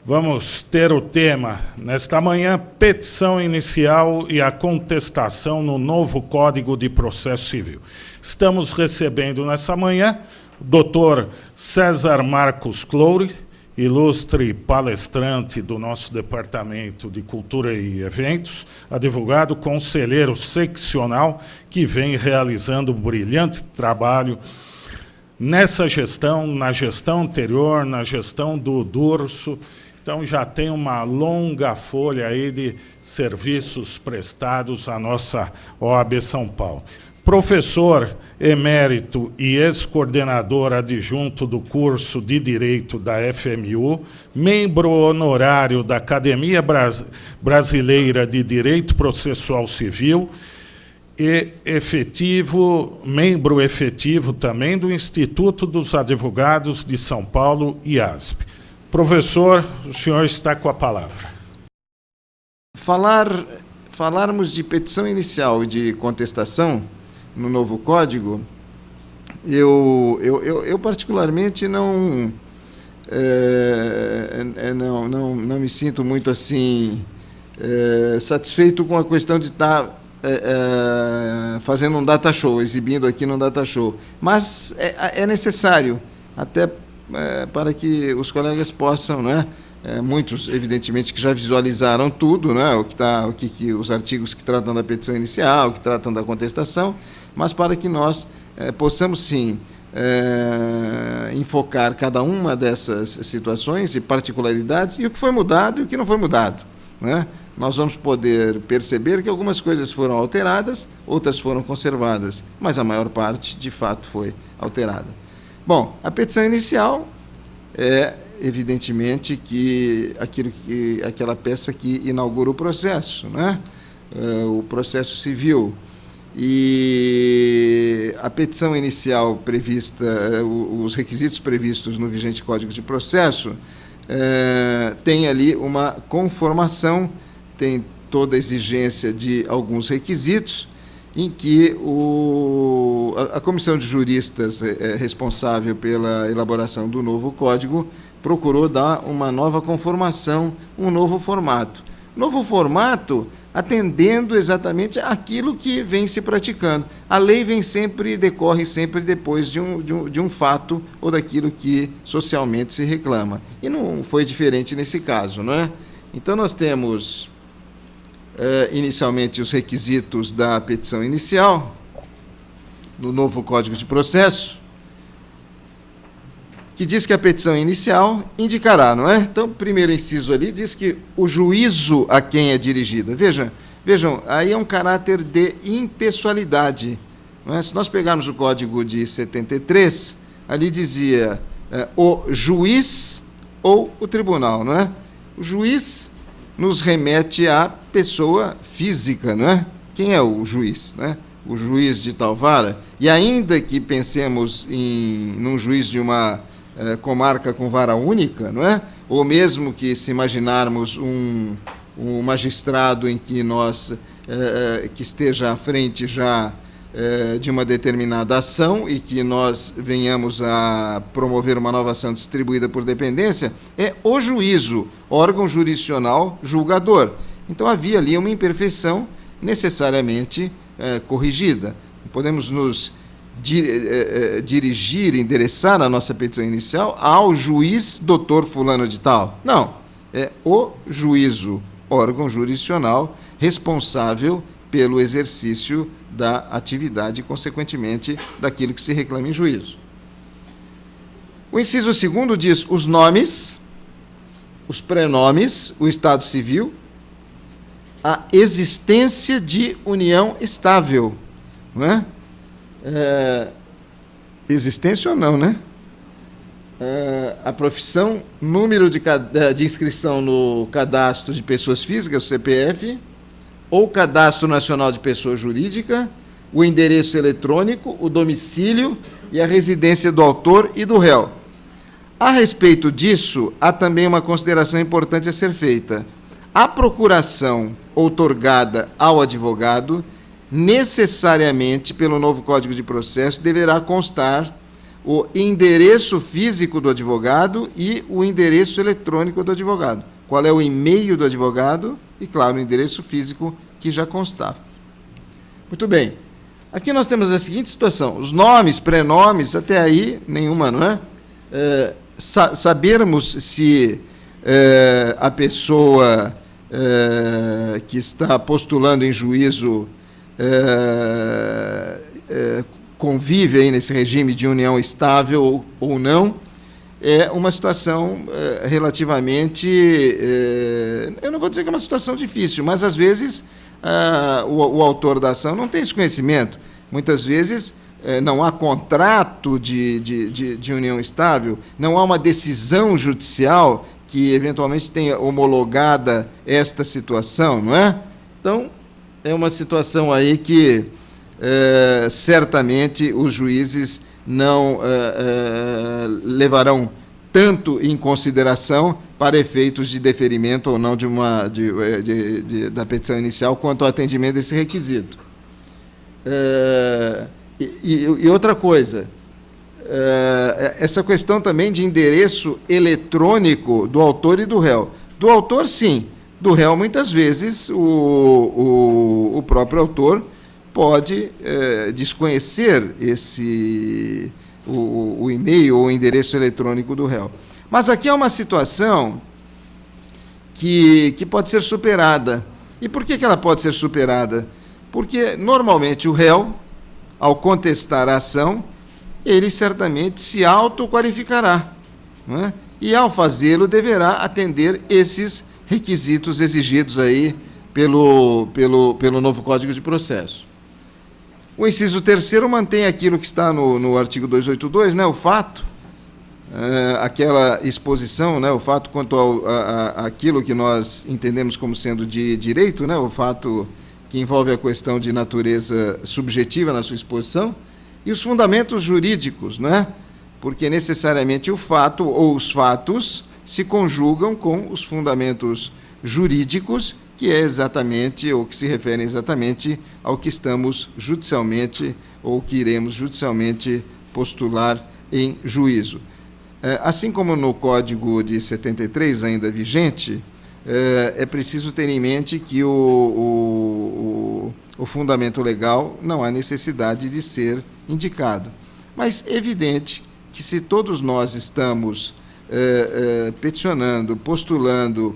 Vamos ter o tema, nesta manhã, petição inicial e a contestação no novo Código de Processo Civil. Estamos recebendo nessa manhã o doutor César Marcos Cloure, ilustre palestrante do nosso Departamento de Cultura e Eventos, advogado conselheiro seccional, que vem realizando um brilhante trabalho nessa gestão, na gestão anterior, na gestão do Durso. Então, já tem uma longa folha aí de serviços prestados à nossa OAB São Paulo. Professor emérito e ex-coordenador adjunto do curso de Direito da FMU, membro honorário da Academia Brasileira de Direito Processual Civil e membro efetivo também do Instituto dos Advogados de São Paulo, IASP. Professor, o senhor está com a palavra. Falarmos de petição inicial e de contestação no novo Código, eu particularmente não me sinto muito assim satisfeito com a questão de estar fazendo um data show, exibindo aqui num data show. Mas é necessário, até para que os colegas possam, muitos, evidentemente, que já visualizaram tudo, os artigos que tratam da petição inicial, que tratam da contestação, mas para que nós possamos, sim, enfocar cada uma dessas situações e particularidades, e o que foi mudado e o que não foi mudado. Nós vamos poder perceber que algumas coisas foram alteradas, outras foram conservadas, mas a maior parte, de fato, foi alterada. Bom, a petição inicial é, evidentemente, aquela peça que inaugura o processo, o processo civil. E a petição inicial prevista, os requisitos previstos no vigente Código de Processo, tem ali uma conformação, tem toda a exigência de alguns requisitos, em que a Comissão de Juristas responsável pela elaboração do novo Código procurou dar uma nova conformação, um novo formato. Novo formato atendendo exatamente aquilo que vem se praticando. A lei decorre sempre depois de um fato ou daquilo que socialmente se reclama. E não foi diferente nesse caso, Então, nós temos inicialmente os requisitos da petição inicial, no novo Código de Processo, que diz que a petição inicial indicará, Então, o primeiro inciso ali diz que o juízo a quem é dirigida. Vejam, aí é um caráter de impessoalidade. Se nós pegarmos o Código de 73, ali dizia o juiz ou o tribunal, O juiz nos remete à pessoa física, Quem é o juiz, O juiz de tal vara. E ainda que pensemos num juiz de uma comarca com vara única, Ou mesmo que se imaginarmos um magistrado em que que esteja à frente já de uma determinada ação e que nós venhamos a promover uma nova ação distribuída por dependência, é o juízo, órgão jurisdicional julgador. Então, havia ali uma imperfeição necessariamente corrigida. Podemos nos endereçar a nossa petição inicial ao juiz doutor fulano de tal. Não, é o juízo, órgão jurisdicional responsável pelo exercício da atividade e, consequentemente, daquilo que se reclama em juízo. O inciso 2º diz os nomes, os prenomes, o estado civil, a existência de união estável, existência ou não, a profissão, número de inscrição no cadastro de pessoas físicas, o CPF, ou Cadastro Nacional de Pessoa Jurídica, o endereço eletrônico, o domicílio e a residência do autor e do réu. A respeito disso, há também uma consideração importante a ser feita. A procuração outorgada ao advogado, necessariamente, pelo novo Código de Processo, deverá constar o endereço físico do advogado e o endereço eletrônico do advogado. Qual é o e-mail do advogado e, claro, o endereço físico que já constava. Muito bem. Aqui nós temos a seguinte situação. Os nomes, prenomes, até aí, nenhuma, não é? Sabermos se a pessoa que está postulando em juízo convive aí nesse regime de união estável ou não, é uma situação relativamente, eu não vou dizer que é uma situação difícil, mas às vezes o autor da ação não tem esse conhecimento. Muitas vezes não há contrato de união estável, não há uma decisão judicial que eventualmente tenha homologada esta situação, não é? Então, é uma situação aí que certamente os juízes não levarão tanto em consideração para efeitos de deferimento ou não da petição inicial quanto ao atendimento desse requisito. E outra coisa, essa questão também de endereço eletrônico do autor e do réu. Do autor, sim. Do réu, muitas vezes, o próprio autor pode desconhecer o e-mail ou o endereço eletrônico do réu. Mas aqui é uma situação que pode ser superada. E por que ela pode ser superada? Porque, normalmente, o réu, ao contestar a ação, ele certamente se autoqualificará, né? E, ao fazê-lo, deverá atender esses requisitos exigidos aí pelo novo Código de Processo. O inciso 3º mantém aquilo que está no artigo 282, né, o fato, aquela exposição, né, o fato quanto àquilo que nós entendemos como sendo de direito, né, o fato que envolve a questão de natureza subjetiva na sua exposição, e os fundamentos jurídicos, né, porque necessariamente o fato ou os fatos se conjugam com os fundamentos jurídicos, que é exatamente, ou que se referem exatamente ao que estamos judicialmente, ou que iremos judicialmente postular em juízo. Assim como no Código de 73, ainda vigente, é preciso ter em mente que o fundamento legal não há necessidade de ser indicado. Mas é evidente que se todos nós estamos peticionando, postulando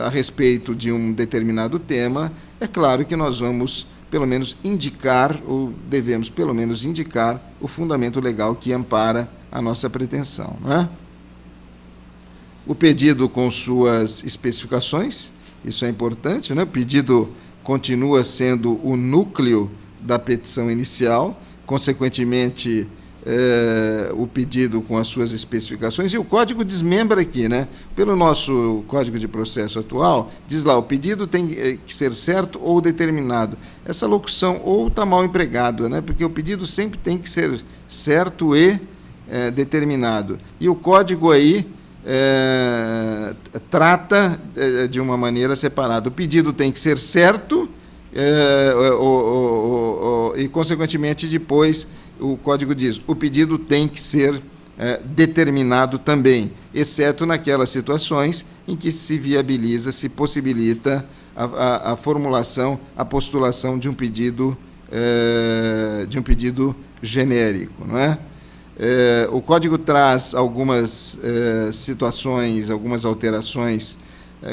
a respeito de um determinado tema, é claro que nós vamos, pelo menos, indicar, ou devemos, pelo menos, indicar o fundamento legal que ampara a nossa pretensão, não é? O pedido com suas especificações, isso é importante, né? O pedido continua sendo o núcleo da petição inicial, consequentemente, o pedido com as suas especificações, e o Código desmembra aqui, né? Pelo nosso Código de Processo atual, diz lá, o pedido tem que ser certo ou determinado. Essa locução ou está mal empregada, né? Porque o pedido sempre tem que ser certo e determinado. E o Código aí trata de uma maneira separada. O pedido tem que ser certo e, consequentemente, depois o Código diz, o pedido tem que ser determinado também, exceto naquelas situações em que se viabiliza, se possibilita a formulação, a postulação de um pedido genérico, não é? O Código traz algumas situações, algumas alterações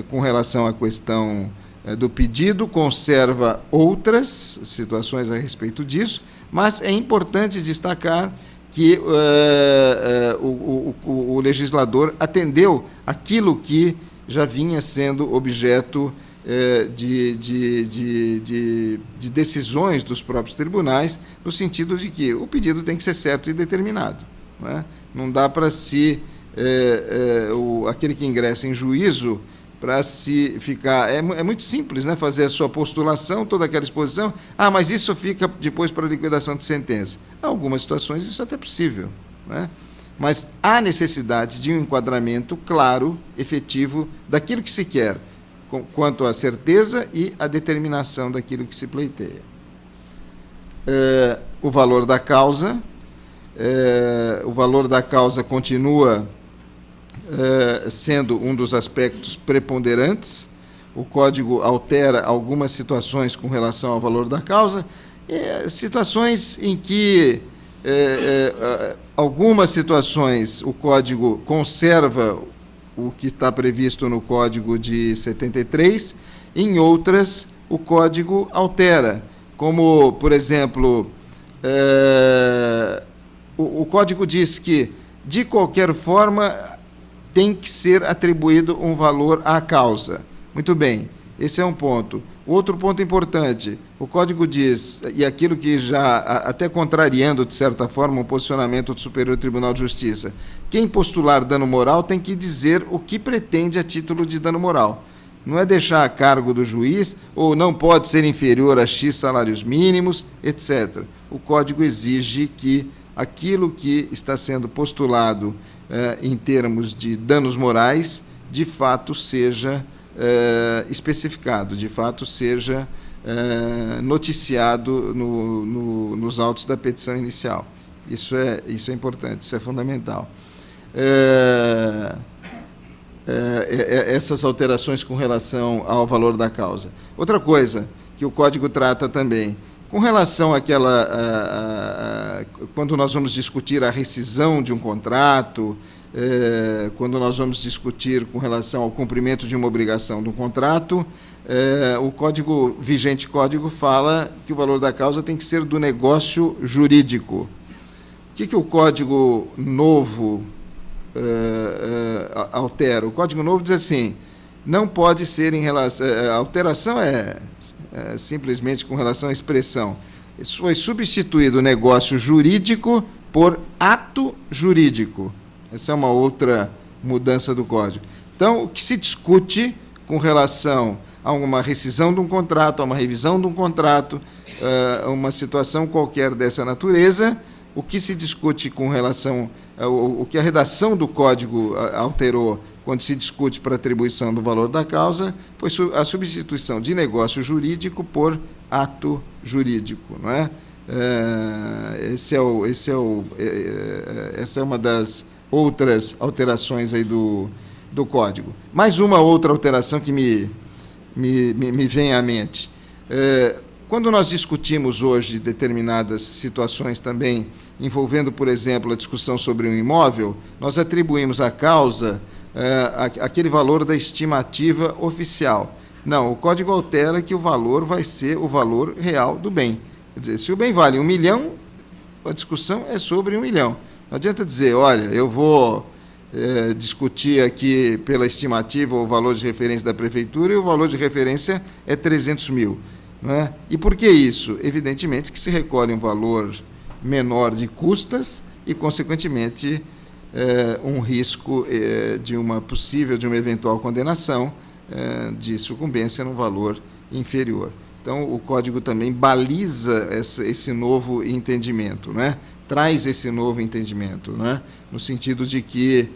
com relação à questão do pedido, conserva outras situações a respeito disso, mas é importante destacar que o legislador atendeu aquilo que já vinha sendo objeto de decisões dos próprios tribunais, no sentido de que o pedido tem que ser certo e determinado, não é? Não dá para aquele que ingressa em juízo para se ficar... É muito simples, né, fazer a sua postulação, toda aquela exposição. Mas isso fica depois para a liquidação de sentença. Em algumas situações isso é até possível, né? Mas há necessidade de um enquadramento claro, efetivo, daquilo que se quer, quanto à certeza e à determinação daquilo que se pleiteia. O valor da causa, o valor da causa continua sendo um dos aspectos preponderantes. O Código altera algumas situações com relação ao valor da causa, situações em que, algumas situações, o Código conserva o que está previsto no Código de 73, em outras, o Código altera, como, por exemplo, o Código diz que, de qualquer forma, tem que ser atribuído um valor à causa. Muito bem, esse é um ponto. Outro ponto importante, o Código diz, e aquilo que já, até contrariando, de certa forma, o posicionamento do Superior Tribunal de Justiça, quem postular dano moral tem que dizer o que pretende a título de dano moral. Não é deixar a cargo do juiz, ou não pode ser inferior a X salários mínimos, etc. O Código exige que aquilo que está sendo postulado em termos de danos morais, de fato seja especificado, de fato seja noticiado nos autos da petição inicial. Isso é importante, isso é fundamental. Essas alterações com relação ao valor da causa. Outra coisa que o Código trata também, com relação àquela... quando nós vamos discutir a rescisão de um contrato, quando nós vamos discutir com relação ao cumprimento de uma obrigação do contrato, o vigente Código fala que o valor da causa tem que ser do negócio jurídico. O que o Código Novo altera? O Código Novo diz assim, não pode ser em relação... A alteração é simplesmente com relação à expressão. Foi substituído o negócio jurídico por ato jurídico. Essa é uma outra mudança do Código. Então, o que se discute com relação a uma rescisão de um contrato, a uma revisão de um contrato, uma situação qualquer dessa natureza, o que se discute com relação o que a redação do Código alterou quando se discute para atribuição do valor da causa foi a substituição de negócio jurídico por ato jurídico, não é? Essa é uma das outras alterações aí do Código. Mais uma outra alteração que me vem à mente. Quando nós discutimos hoje determinadas situações também, envolvendo, por exemplo, a discussão sobre um imóvel, nós atribuímos à causa aquele valor da estimativa oficial. Não, o Código altera que o valor vai ser o valor real do bem. Quer dizer, se o bem vale 1 milhão, a discussão é sobre 1 milhão. Não adianta dizer, olha, eu vou discutir aqui pela estimativa o valor de referência da prefeitura e o valor de referência é 300 mil. Não é? E por que isso? Evidentemente que se recolhe um valor menor de custas e, consequentemente, um risco de uma eventual condenação de sucumbência num valor inferior. Então, o Código também baliza esse novo entendimento, né? Traz esse novo entendimento, né? No sentido de que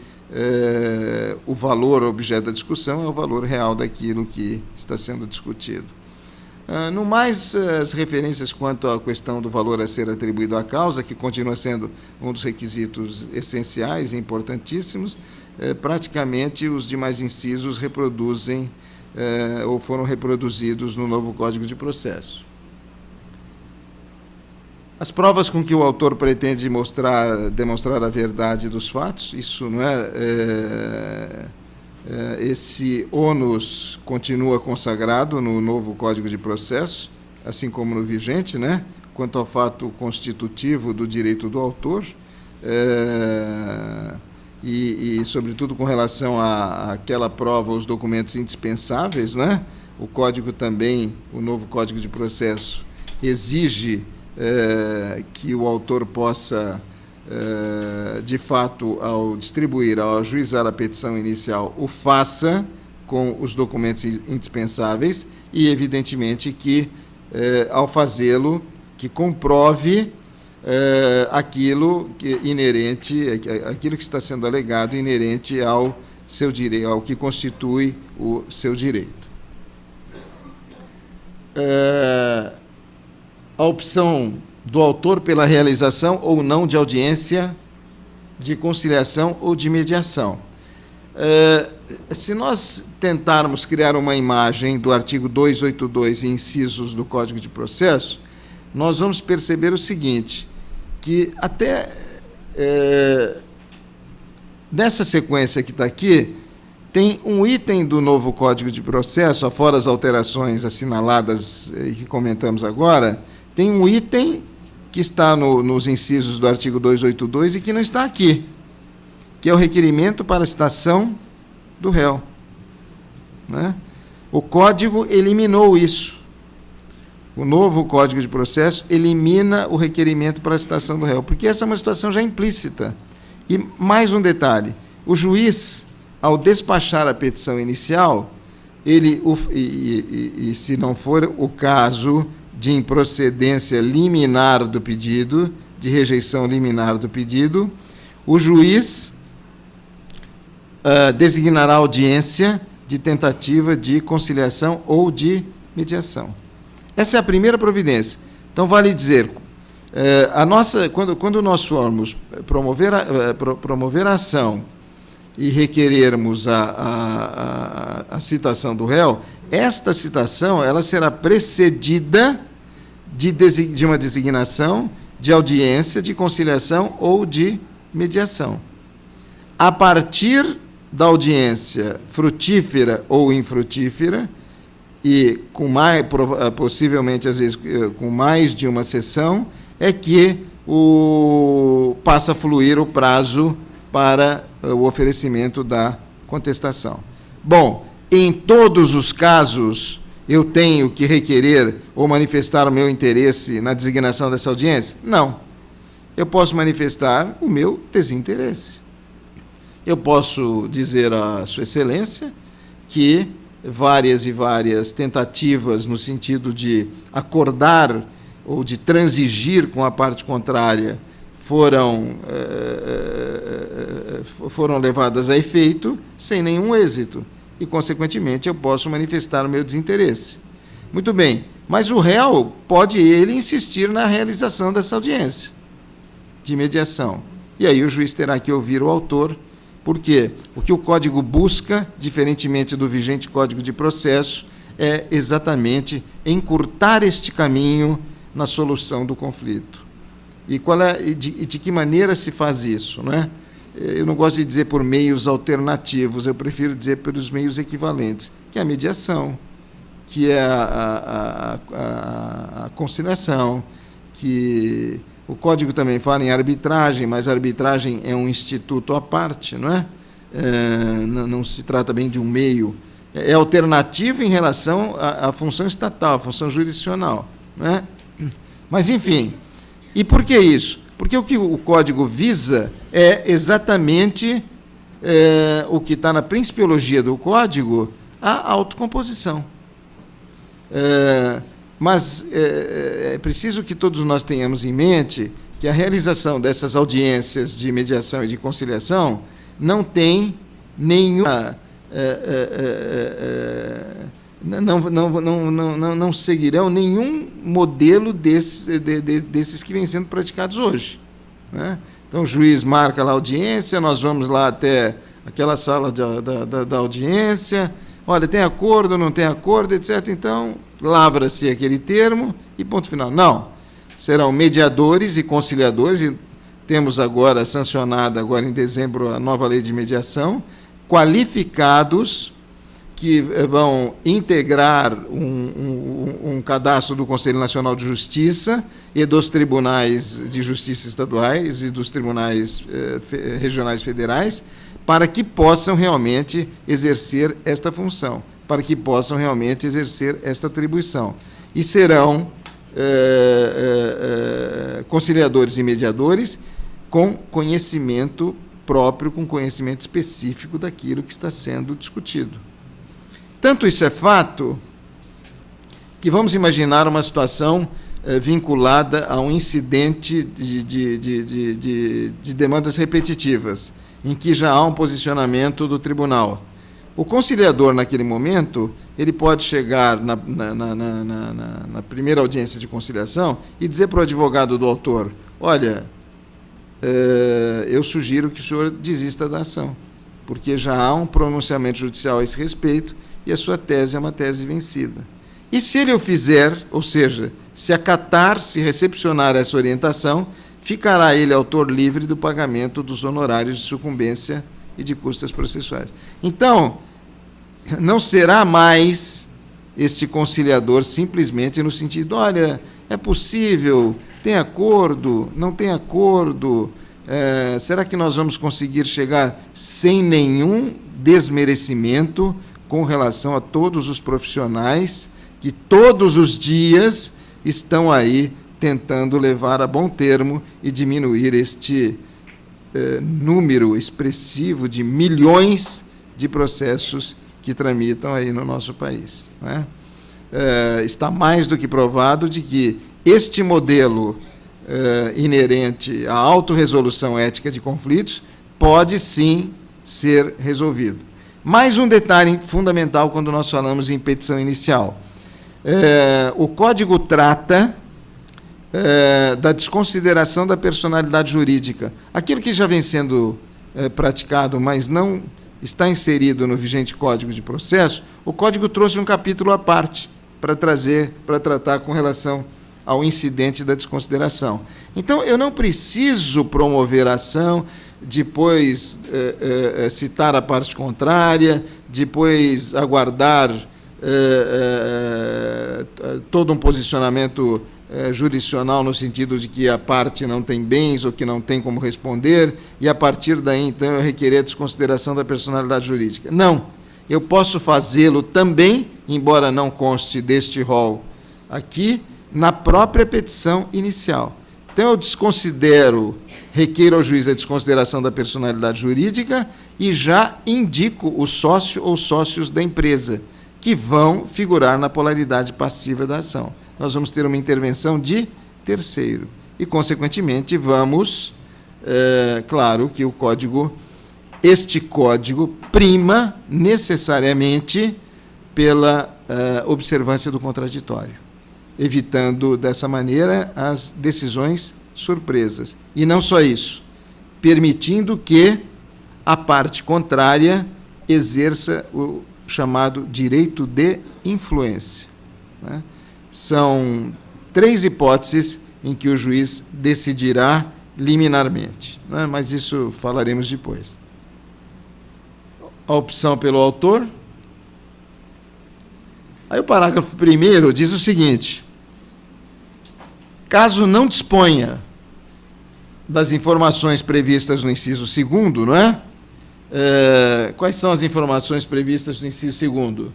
o valor objeto da discussão é o valor real daquilo que está sendo discutido. No mais, as referências quanto à questão do valor a ser atribuído à causa, que continua sendo um dos requisitos essenciais e importantíssimos, praticamente os demais incisos reproduzem ou foram reproduzidos no novo Código de Processo. As provas com que o autor pretende demonstrar a verdade dos fatos, isso não esse ônus continua consagrado no novo Código de Processo, assim como no vigente, né? Quanto ao fato constitutivo do direito do autor, e sobretudo com relação àquela prova, os documentos indispensáveis, né? O Código também, o novo Código de Processo, exige que o autor possa, de fato, ao distribuir, ao ajuizar a petição inicial, o faça com os documentos indispensáveis e, evidentemente, que, ao fazê-lo, que comprove aquilo que está sendo alegado inerente ao seu direito, ao que constitui o seu direito. A opção do autor pela realização ou não de audiência de conciliação ou de mediação. Se nós tentarmos criar uma imagem do artigo 282 e incisos do Código de Processo, nós vamos perceber o seguinte, que até nessa sequência que está aqui, tem um item do novo Código de Processo, afora as alterações assinaladas que comentamos agora, tem um item que está nos incisos do artigo 282 e que não está aqui, que é o requerimento para a citação do réu. Né? O Código eliminou isso. O novo Código de Processo elimina o requerimento para a citação do réu, porque essa é uma situação já implícita. E mais um detalhe, o juiz, ao despachar a petição inicial, ele, e se não for o caso de improcedência liminar do pedido, de rejeição liminar do pedido, o juiz designará audiência de tentativa de conciliação ou de mediação. Essa é a primeira providência. Então, vale dizer, quando nós formos promover a ação e requerermos a citação do réu, esta citação ela será precedida de uma designação de audiência, de conciliação ou de mediação. A partir da audiência frutífera ou infrutífera, e possivelmente, às vezes, com mais de uma sessão, é que passa a fluir o prazo para o oferecimento da contestação. Bom, em todos os casos, eu tenho que requerer ou manifestar o meu interesse na designação dessa audiência? Não. Eu posso manifestar o meu desinteresse. Eu posso dizer à Sua Excelência que várias e várias tentativas no sentido de acordar ou de transigir com a parte contrária foram levadas a efeito sem nenhum êxito e, consequentemente, eu posso manifestar o meu desinteresse. Muito bem, mas o réu pode ele insistir na realização dessa audiência de mediação. E aí o juiz terá que ouvir o autor. Por quê? O que o Código busca, diferentemente do vigente Código de Processo, é exatamente encurtar este caminho na solução do conflito. E de que maneira se faz isso? Não é? Eu não gosto de dizer por meios alternativos, eu prefiro dizer pelos meios equivalentes, que é a mediação, que é a conciliação, que o Código também fala em arbitragem, mas a arbitragem é um instituto à parte, não é? Não se trata bem de um meio. É alternativo em relação à função estatal, à função jurisdicional, não é? Mas, enfim, e por que isso? Porque o que o Código visa é exatamente o que está na principiologia do Código, a autocomposição. Mas é preciso que todos nós tenhamos em mente que a realização dessas audiências de mediação e de conciliação não tem nenhuma... não seguirão nenhum modelo desses que vêm sendo praticados hoje. Né? Então, o juiz marca lá a audiência, nós vamos lá até aquela sala da audiência, olha, tem acordo, não tem acordo, etc. Então, lavra-se aquele termo e ponto final. Não. Serão mediadores e conciliadores, e temos agora, sancionada agora em dezembro, a nova lei de mediação, qualificados, que vão integrar um cadastro do Conselho Nacional de Justiça e dos tribunais de justiça estaduais e dos tribunais regionais federais, para que possam realmente exercer esta função, para que possam realmente exercer esta atribuição. E serão conciliadores e mediadores com conhecimento próprio, com conhecimento específico daquilo que está sendo discutido. Tanto isso é fato que vamos imaginar uma situação vinculada a um incidente de demandas repetitivas, em que já há um posicionamento do tribunal. O conciliador, naquele momento, ele pode chegar na primeira audiência de conciliação e dizer para o advogado do autor: olha, eu sugiro que o senhor desista da ação, porque já há um pronunciamento judicial a esse respeito e a sua tese é uma tese vencida. E se ele o fizer, ou seja, se acatar, se recepcionar essa orientação, ficará ele, autor, livre do pagamento dos honorários de sucumbência e de custas processuais. Então, não será mais este conciliador simplesmente no sentido: olha, é possível, tem acordo, não tem acordo, será que nós vamos conseguir chegar sem nenhum desmerecimento com relação a todos os profissionais que todos os dias estão aí tentando levar a bom termo e diminuir este número expressivo de milhões de processos que tramitam aí no nosso país, não é? Está mais do que provado de que este modelo inerente à autorresolução ética de conflitos pode sim ser resolvido. Mais um detalhe fundamental quando nós falamos em petição inicial. O Código trata da desconsideração da personalidade jurídica. Aquilo que já vem sendo praticado, mas não está inserido no vigente Código de Processo, o Código trouxe um capítulo à parte para tratar com relação ao incidente da desconsideração. Então, eu não preciso promover a ação, depois citar a parte contrária, depois aguardar todo um posicionamento jurisdicional no sentido de que a parte não tem bens ou que não tem como responder, e a partir daí, então, eu requerer a desconsideração da personalidade jurídica. Não, eu posso fazê-lo também, embora não conste deste rol aqui, na própria petição inicial. Então, eu desconsidero, requeiro ao juiz a desconsideração da personalidade jurídica e já indico o sócio ou sócios da empresa, que vão figurar na polaridade passiva da ação. Nós vamos ter uma intervenção de terceiro. E, consequentemente, vamos, claro que este código prima necessariamente pela observância do contraditório, evitando, dessa maneira, as decisões surpresas. E não só isso, permitindo que a parte contrária exerça o chamado direito de influência, né? São 3 hipóteses em que o juiz decidirá liminarmente, né? Mas isso falaremos depois. A opção pelo autor. Aí o parágrafo 1º diz o seguinte: caso não disponha das informações previstas no inciso 2º, não é? Quais são as informações previstas no inciso 2º?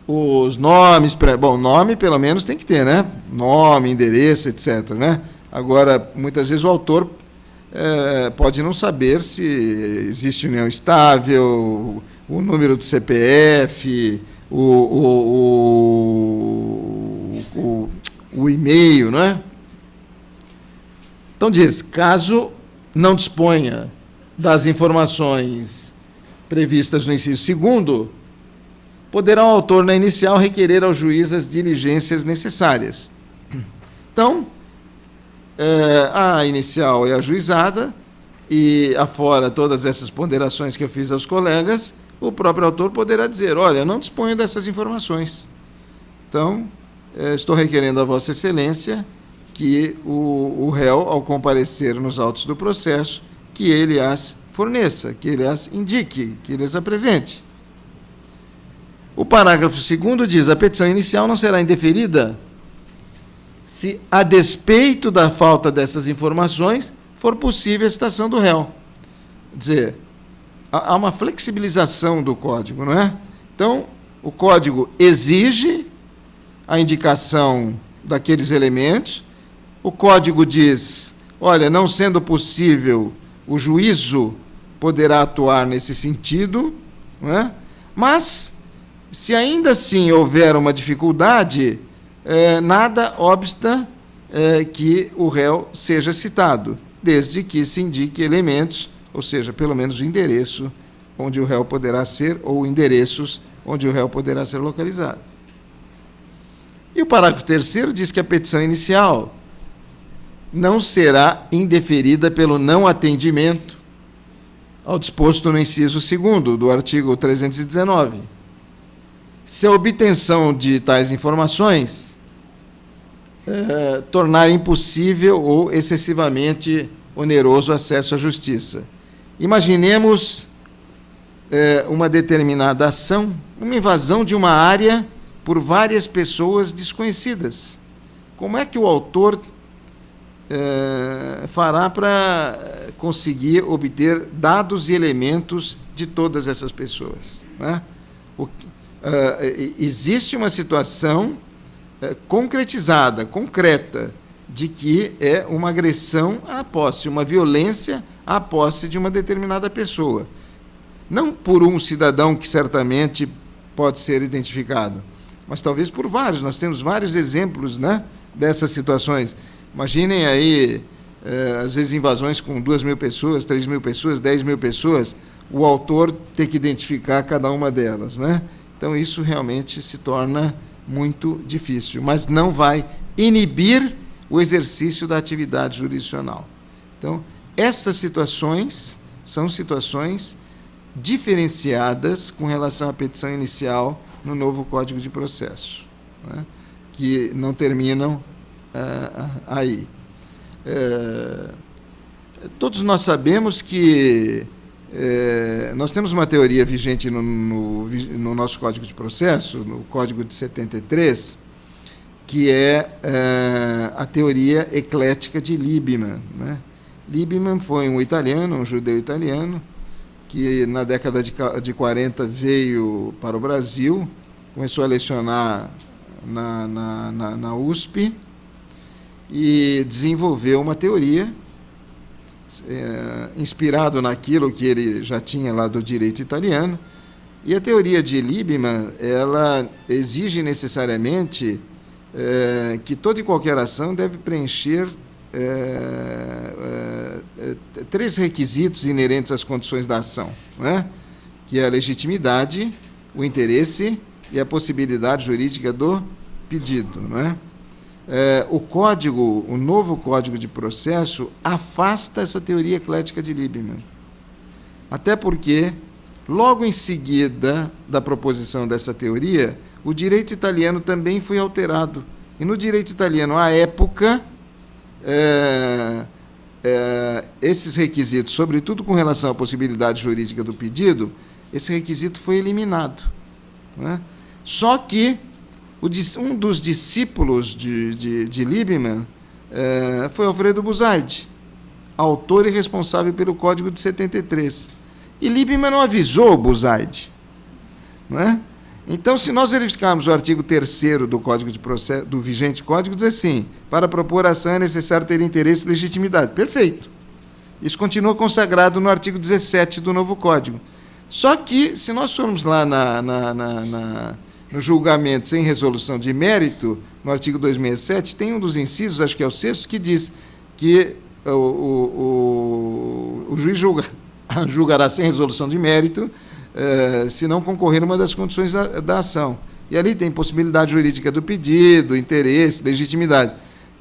Os nomes, nome pelo menos tem que ter, né? Nome, endereço, etc., né? Agora, muitas vezes o autor pode não saber se existe união estável, o número do CPF, o e-mail, não é? Então diz: caso não disponha das informações previstas no inciso 2º, poderá o autor, na inicial, requerer ao juiz as diligências necessárias. Então, a inicial é ajuizada, e afora todas essas ponderações que eu fiz aos colegas, o próprio autor poderá dizer: olha, eu não disponho dessas informações. Então, estou requerendo a Vossa Excelência que o réu, ao comparecer nos autos do processo, que ele as forneça, que ele as indique, que ele as apresente. O parágrafo 2º diz: a petição inicial não será indeferida se, a despeito da falta dessas informações, for possível a citação do réu. Quer dizer, há uma flexibilização do código, não é? Então, o código exige a indicação daqueles elementos, o código diz: olha, não sendo possível, o juízo poderá atuar nesse sentido, não é? Mas, se ainda assim houver uma dificuldade, nada obsta que o réu seja citado, desde que se indique elementos, ou seja, pelo menos o endereço onde o réu poderá ser, ou endereços onde o réu poderá ser localizado. E o parágrafo 3º diz que a petição inicial não será indeferida pelo não atendimento ao disposto no inciso 2º do artigo 319. Se a obtenção de tais informações tornar impossível ou excessivamente oneroso o acesso à justiça. Imaginemos uma determinada ação, uma invasão de uma área por várias pessoas desconhecidas. Como é que o autor fará para conseguir obter dados e elementos de todas essas pessoas, né? Existe uma situação concretizada, concreta, de que é uma agressão à posse, uma violência à posse de uma determinada pessoa. Não por um cidadão que certamente pode ser identificado, mas talvez por vários. Nós temos vários exemplos, né, dessas situações. Imaginem aí, às vezes, invasões com 2.000 pessoas, 3.000 pessoas, 10.000 pessoas, o autor ter que identificar cada uma delas, né? Então, isso realmente se torna muito difícil, mas não vai inibir o exercício da atividade jurisdicional. Então, essas situações são situações diferenciadas com relação à petição inicial no novo Código de Processo, né, que não terminam aí. Todos nós sabemos que nós temos uma teoria vigente no nosso Código de Processo, no Código de 73, que é a teoria eclética de Liebman, né? Liebman foi um italiano, um judeu italiano, que na década de 40 veio para o Brasil, começou a lecionar na USP e desenvolveu uma teoria inspirado naquilo que ele já tinha lá do direito italiano. E a teoria de Liebman, ela exige necessariamente que toda e qualquer ação deve preencher 3 requisitos inerentes às condições da ação, né? Que é a legitimidade, o interesse e a possibilidade jurídica do pedido, não é? O novo Código de Processo afasta essa teoria eclética de Liebman. Até porque, logo em seguida da proposição dessa teoria, o direito italiano também foi alterado. E no direito italiano, à época, esses requisitos, sobretudo com relação à possibilidade jurídica do pedido, esse requisito foi eliminado, né? Só que um dos discípulos de Liebman foi Alfredo Buzaide, autor e responsável pelo Código de 73. E Liebman não avisou Buzaide, não é? Então, se nós verificarmos o artigo 3º do Código de Processo, do vigente Código, diz assim: para propor ação é necessário ter interesse e legitimidade. Perfeito. Isso continua consagrado no artigo 17 do novo Código. Só que, se nós formos lá no julgamento sem resolução de mérito, no artigo 267, tem um dos incisos, acho que é o 6º, que diz que o juiz julgará sem resolução de mérito se não concorrer uma das condições da ação. E ali tem possibilidade jurídica do pedido, interesse, legitimidade.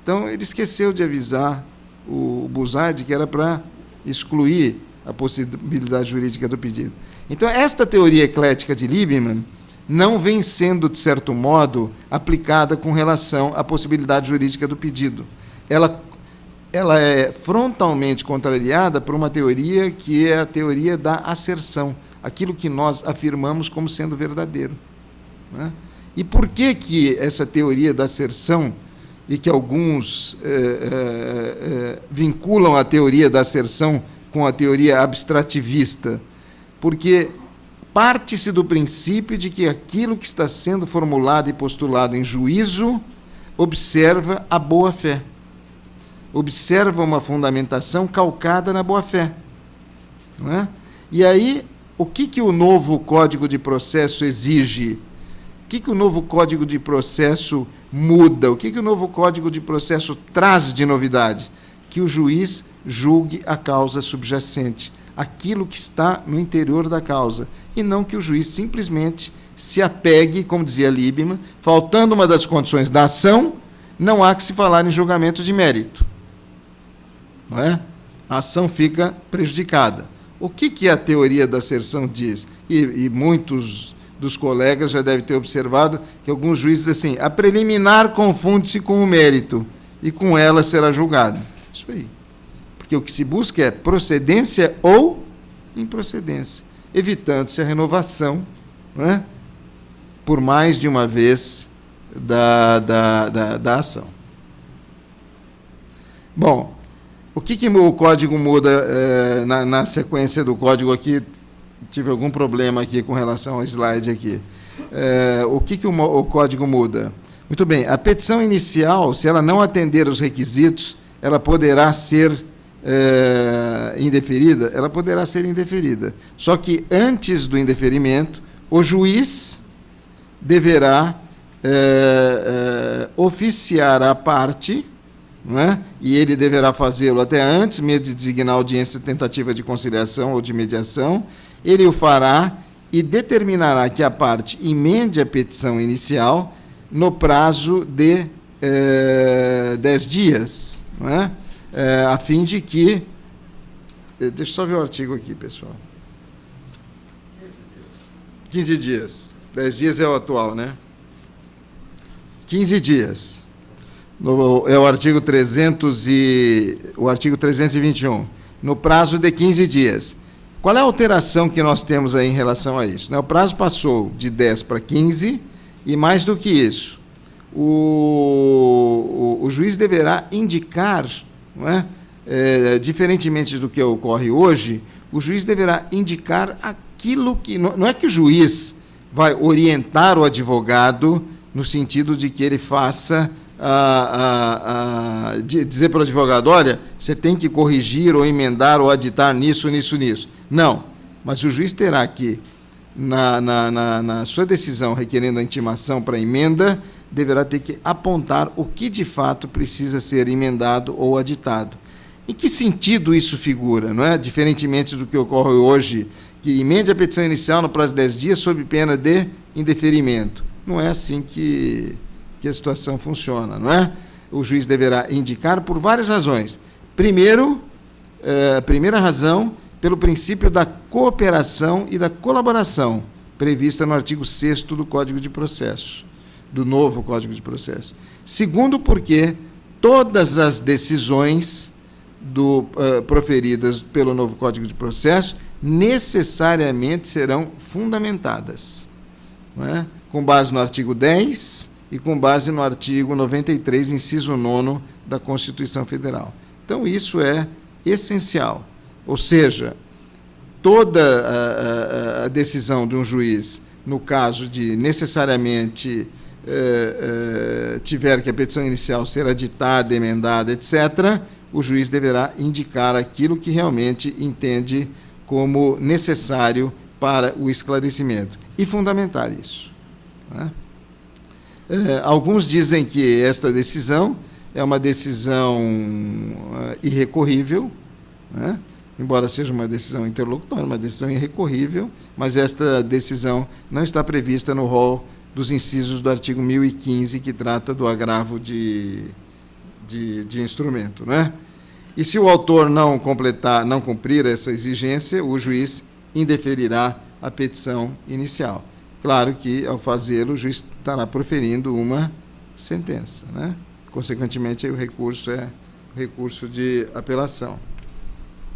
Então, ele esqueceu de avisar o Buzaide que era para excluir a possibilidade jurídica do pedido. Então, esta teoria eclética de Liebman não vem sendo, de certo modo, aplicada com relação à possibilidade jurídica do pedido. Ela é frontalmente contrariada por uma teoria que é a teoria da asserção, aquilo que nós afirmamos como sendo verdadeiro, né? E por que essa teoria da asserção, e que alguns vinculam a teoria da asserção com a teoria abstrativista? Porque parte-se do princípio de que aquilo que está sendo formulado e postulado em juízo observa a boa-fé, observa uma fundamentação calcada na boa-fé, não é? E aí, o que o novo Código de Processo exige? O que o novo Código de Processo muda? O que o novo Código de Processo traz de novidade? Que o juiz julgue a causa subjacente, aquilo que está no interior da causa, e não que o juiz simplesmente se apegue, como dizia Liebman, faltando uma das condições da ação, não há que se falar em julgamento de mérito. Não é? A ação fica prejudicada. O que a teoria da asserção diz? E muitos dos colegas já devem ter observado que alguns juízes dizem assim, a preliminar confunde-se com o mérito e com ela será julgado. Isso aí. Porque o que se busca é procedência ou improcedência, evitando-se a renovação, não é? Por mais de uma vez da ação. Bom, o que o código muda na sequência do código aqui? Tive algum problema aqui com relação ao slide aqui. O que o código muda? Muito bem, a petição inicial, se ela não atender os requisitos, ela poderá ser indeferida? Ela poderá ser indeferida. Só que antes do indeferimento, o juiz deverá oficiar a parte, não é? E ele deverá fazê-lo até antes mesmo de designar audiência de tentativa de conciliação ou de mediação. Ele o fará e determinará que a parte emende a petição inicial no prazo de 10 dias, não é? A fim de que... Deixa eu só ver o artigo aqui, pessoal. 15 dias. 10 dias é o atual, né? 15 dias. É o artigo 321. No prazo de 15 dias. Qual é a alteração que nós temos aí em relação a isso? O prazo passou de 10 para 15 e, mais do que isso, o juiz deverá indicar, não é? Diferentemente do que ocorre hoje, o juiz deverá indicar aquilo que... Não é que o juiz vai orientar o advogado no sentido de que ele faça... dizer para o advogado, olha, você tem que corrigir ou emendar ou aditar nisso. Não, mas o juiz terá que, na sua decisão requerendo a intimação para emenda, deverá ter que apontar o que de fato precisa ser emendado ou aditado. Em que sentido isso figura, não é? Diferentemente do que ocorre hoje, que emende a petição inicial no prazo de 10 dias sob pena de indeferimento. Não é assim que a situação funciona, não é? O juiz deverá indicar por várias razões. Primeiro, a primeira razão, pelo princípio da cooperação e da colaboração, prevista no artigo 6º do Código de Processo, do novo Código de Processo. Segundo, porque todas as decisões proferidas pelo novo Código de Processo necessariamente serão fundamentadas, não é? Com base no artigo 10 e com base no artigo 93, inciso 9 da Constituição Federal. Então, isso é essencial. Ou seja, toda a decisão de um juiz, no caso de necessariamente tiver que a petição inicial ser aditada, emendada, etc., o juiz deverá indicar aquilo que realmente entende como necessário para o esclarecimento e fundamentar isso, né? Alguns dizem que esta decisão é uma decisão irrecorrível, né? Embora seja uma decisão interlocutória, uma decisão irrecorrível, mas esta decisão não está prevista no rol dos incisos do artigo 1015, que trata do agravo de instrumento, né? E se o autor não cumprir essa exigência, o juiz indeferirá a petição inicial. Claro que, ao fazê-lo, o juiz estará proferindo uma sentença, né? Consequentemente, aí o recurso é o recurso de apelação.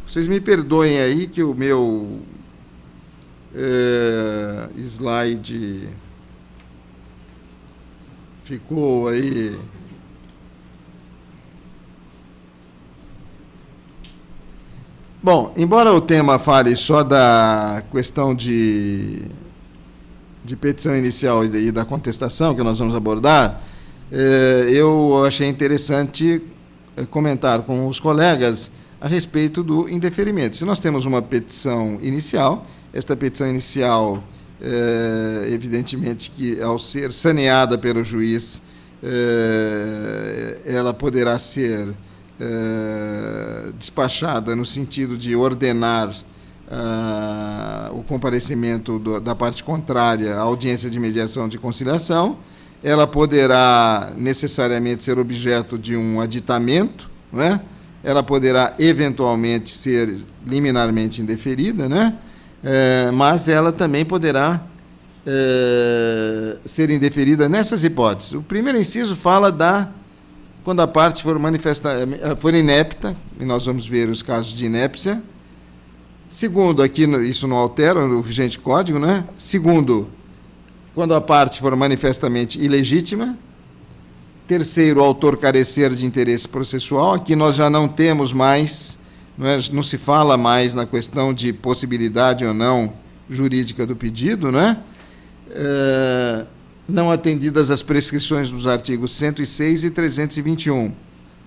Vocês me perdoem aí que o meu slide ficou aí... Bom, embora o tema fale só da questão de petição inicial e da contestação que nós vamos abordar, eu achei interessante comentar com os colegas a respeito do indeferimento. Se nós temos uma petição inicial, esta petição inicial, evidentemente que ao ser saneada pelo juiz, ela poderá ser despachada no sentido de ordenar o comparecimento da parte contrária à audiência de mediação de conciliação, ela poderá necessariamente ser objeto de um aditamento, não é? Ela poderá eventualmente ser liminarmente indeferida, né? Mas ela também poderá ser indeferida nessas hipóteses. O primeiro inciso fala quando a parte for inepta, e nós vamos ver os casos de inépcia. Segundo, aqui isso não altera o vigente código, né? Segundo, quando a parte for manifestamente ilegítima. Terceiro, o autor carecer de interesse processual. Aqui nós já não temos mais, não se fala mais na questão de possibilidade ou não jurídica do pedido, né? Não atendidas as prescrições dos artigos 106 e 321.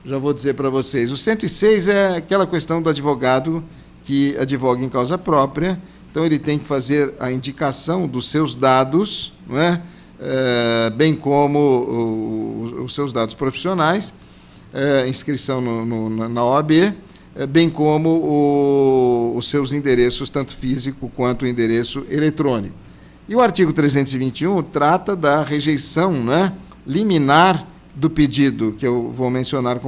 Já vou dizer para vocês. O 106 é aquela questão do advogado que advoga em causa própria, então ele tem que fazer a indicação dos seus dados, não é? Bem como os seus dados profissionais, inscrição na OAB, bem como os seus endereços, tanto físico quanto o endereço eletrônico. E o artigo 321 trata da rejeição, né, liminar do pedido, que eu vou mencionar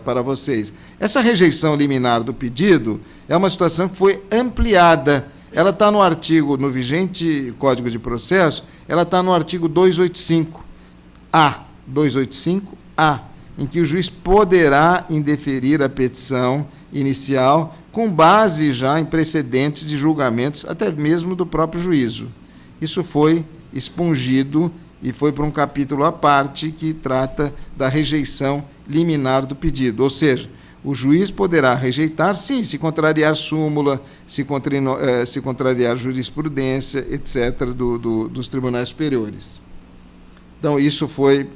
para vocês. Essa rejeição liminar do pedido é uma situação que foi ampliada. Ela está no vigente Código de Processo, ela está no artigo 285-A, em que o juiz poderá indeferir a petição inicial com base já em precedentes de julgamentos, até mesmo do próprio juízo. Isso foi expungido e foi para um capítulo à parte que trata da rejeição liminar do pedido, ou seja, o juiz poderá rejeitar, sim, se contrariar súmula, se contrariar jurisprudência, etc., dos tribunais superiores. Então, isso foi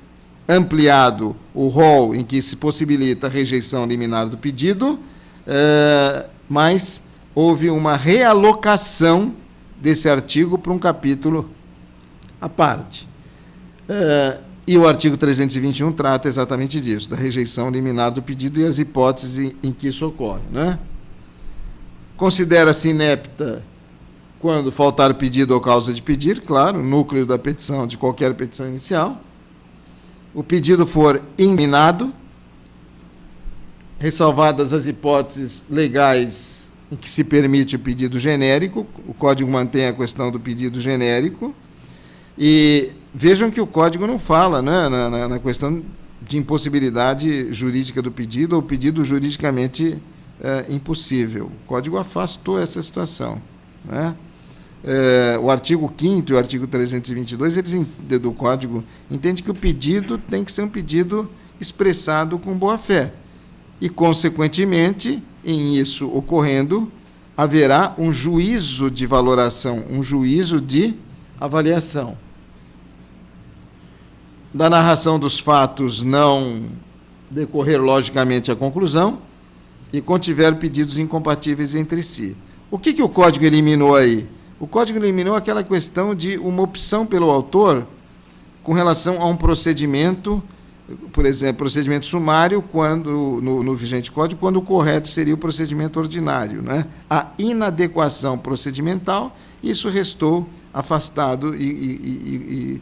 ampliado, o rol em que se possibilita a rejeição liminar do pedido, mas houve uma realocação desse artigo para um capítulo à parte. E o artigo 321 trata exatamente disso, da rejeição liminar do pedido e as hipóteses em que isso ocorre, né? Considera-se inepta quando faltar pedido ou causa de pedir, claro, núcleo da petição, de qualquer petição inicial. O pedido for inminado, ressalvadas as hipóteses legais em que se permite o pedido genérico, o Código mantém a questão do pedido genérico, e vejam que o Código não fala, né, na questão de impossibilidade jurídica do pedido ou pedido juridicamente impossível. O Código afastou essa situação, né? O artigo 5º e o artigo 322 do Código entende que o pedido tem que ser um pedido expressado com boa-fé. E, consequentemente, em isso ocorrendo, haverá um juízo de valoração, um juízo de avaliação. Da narração dos fatos não decorrer logicamente a conclusão e contiver pedidos incompatíveis entre si. O que o Código eliminou aí? O Código eliminou aquela questão de uma opção pelo autor com relação a um procedimento, por exemplo, procedimento sumário, quando no vigente Código, quando o correto seria o procedimento ordinário, né? A inadequação procedimental, isso restou afastado e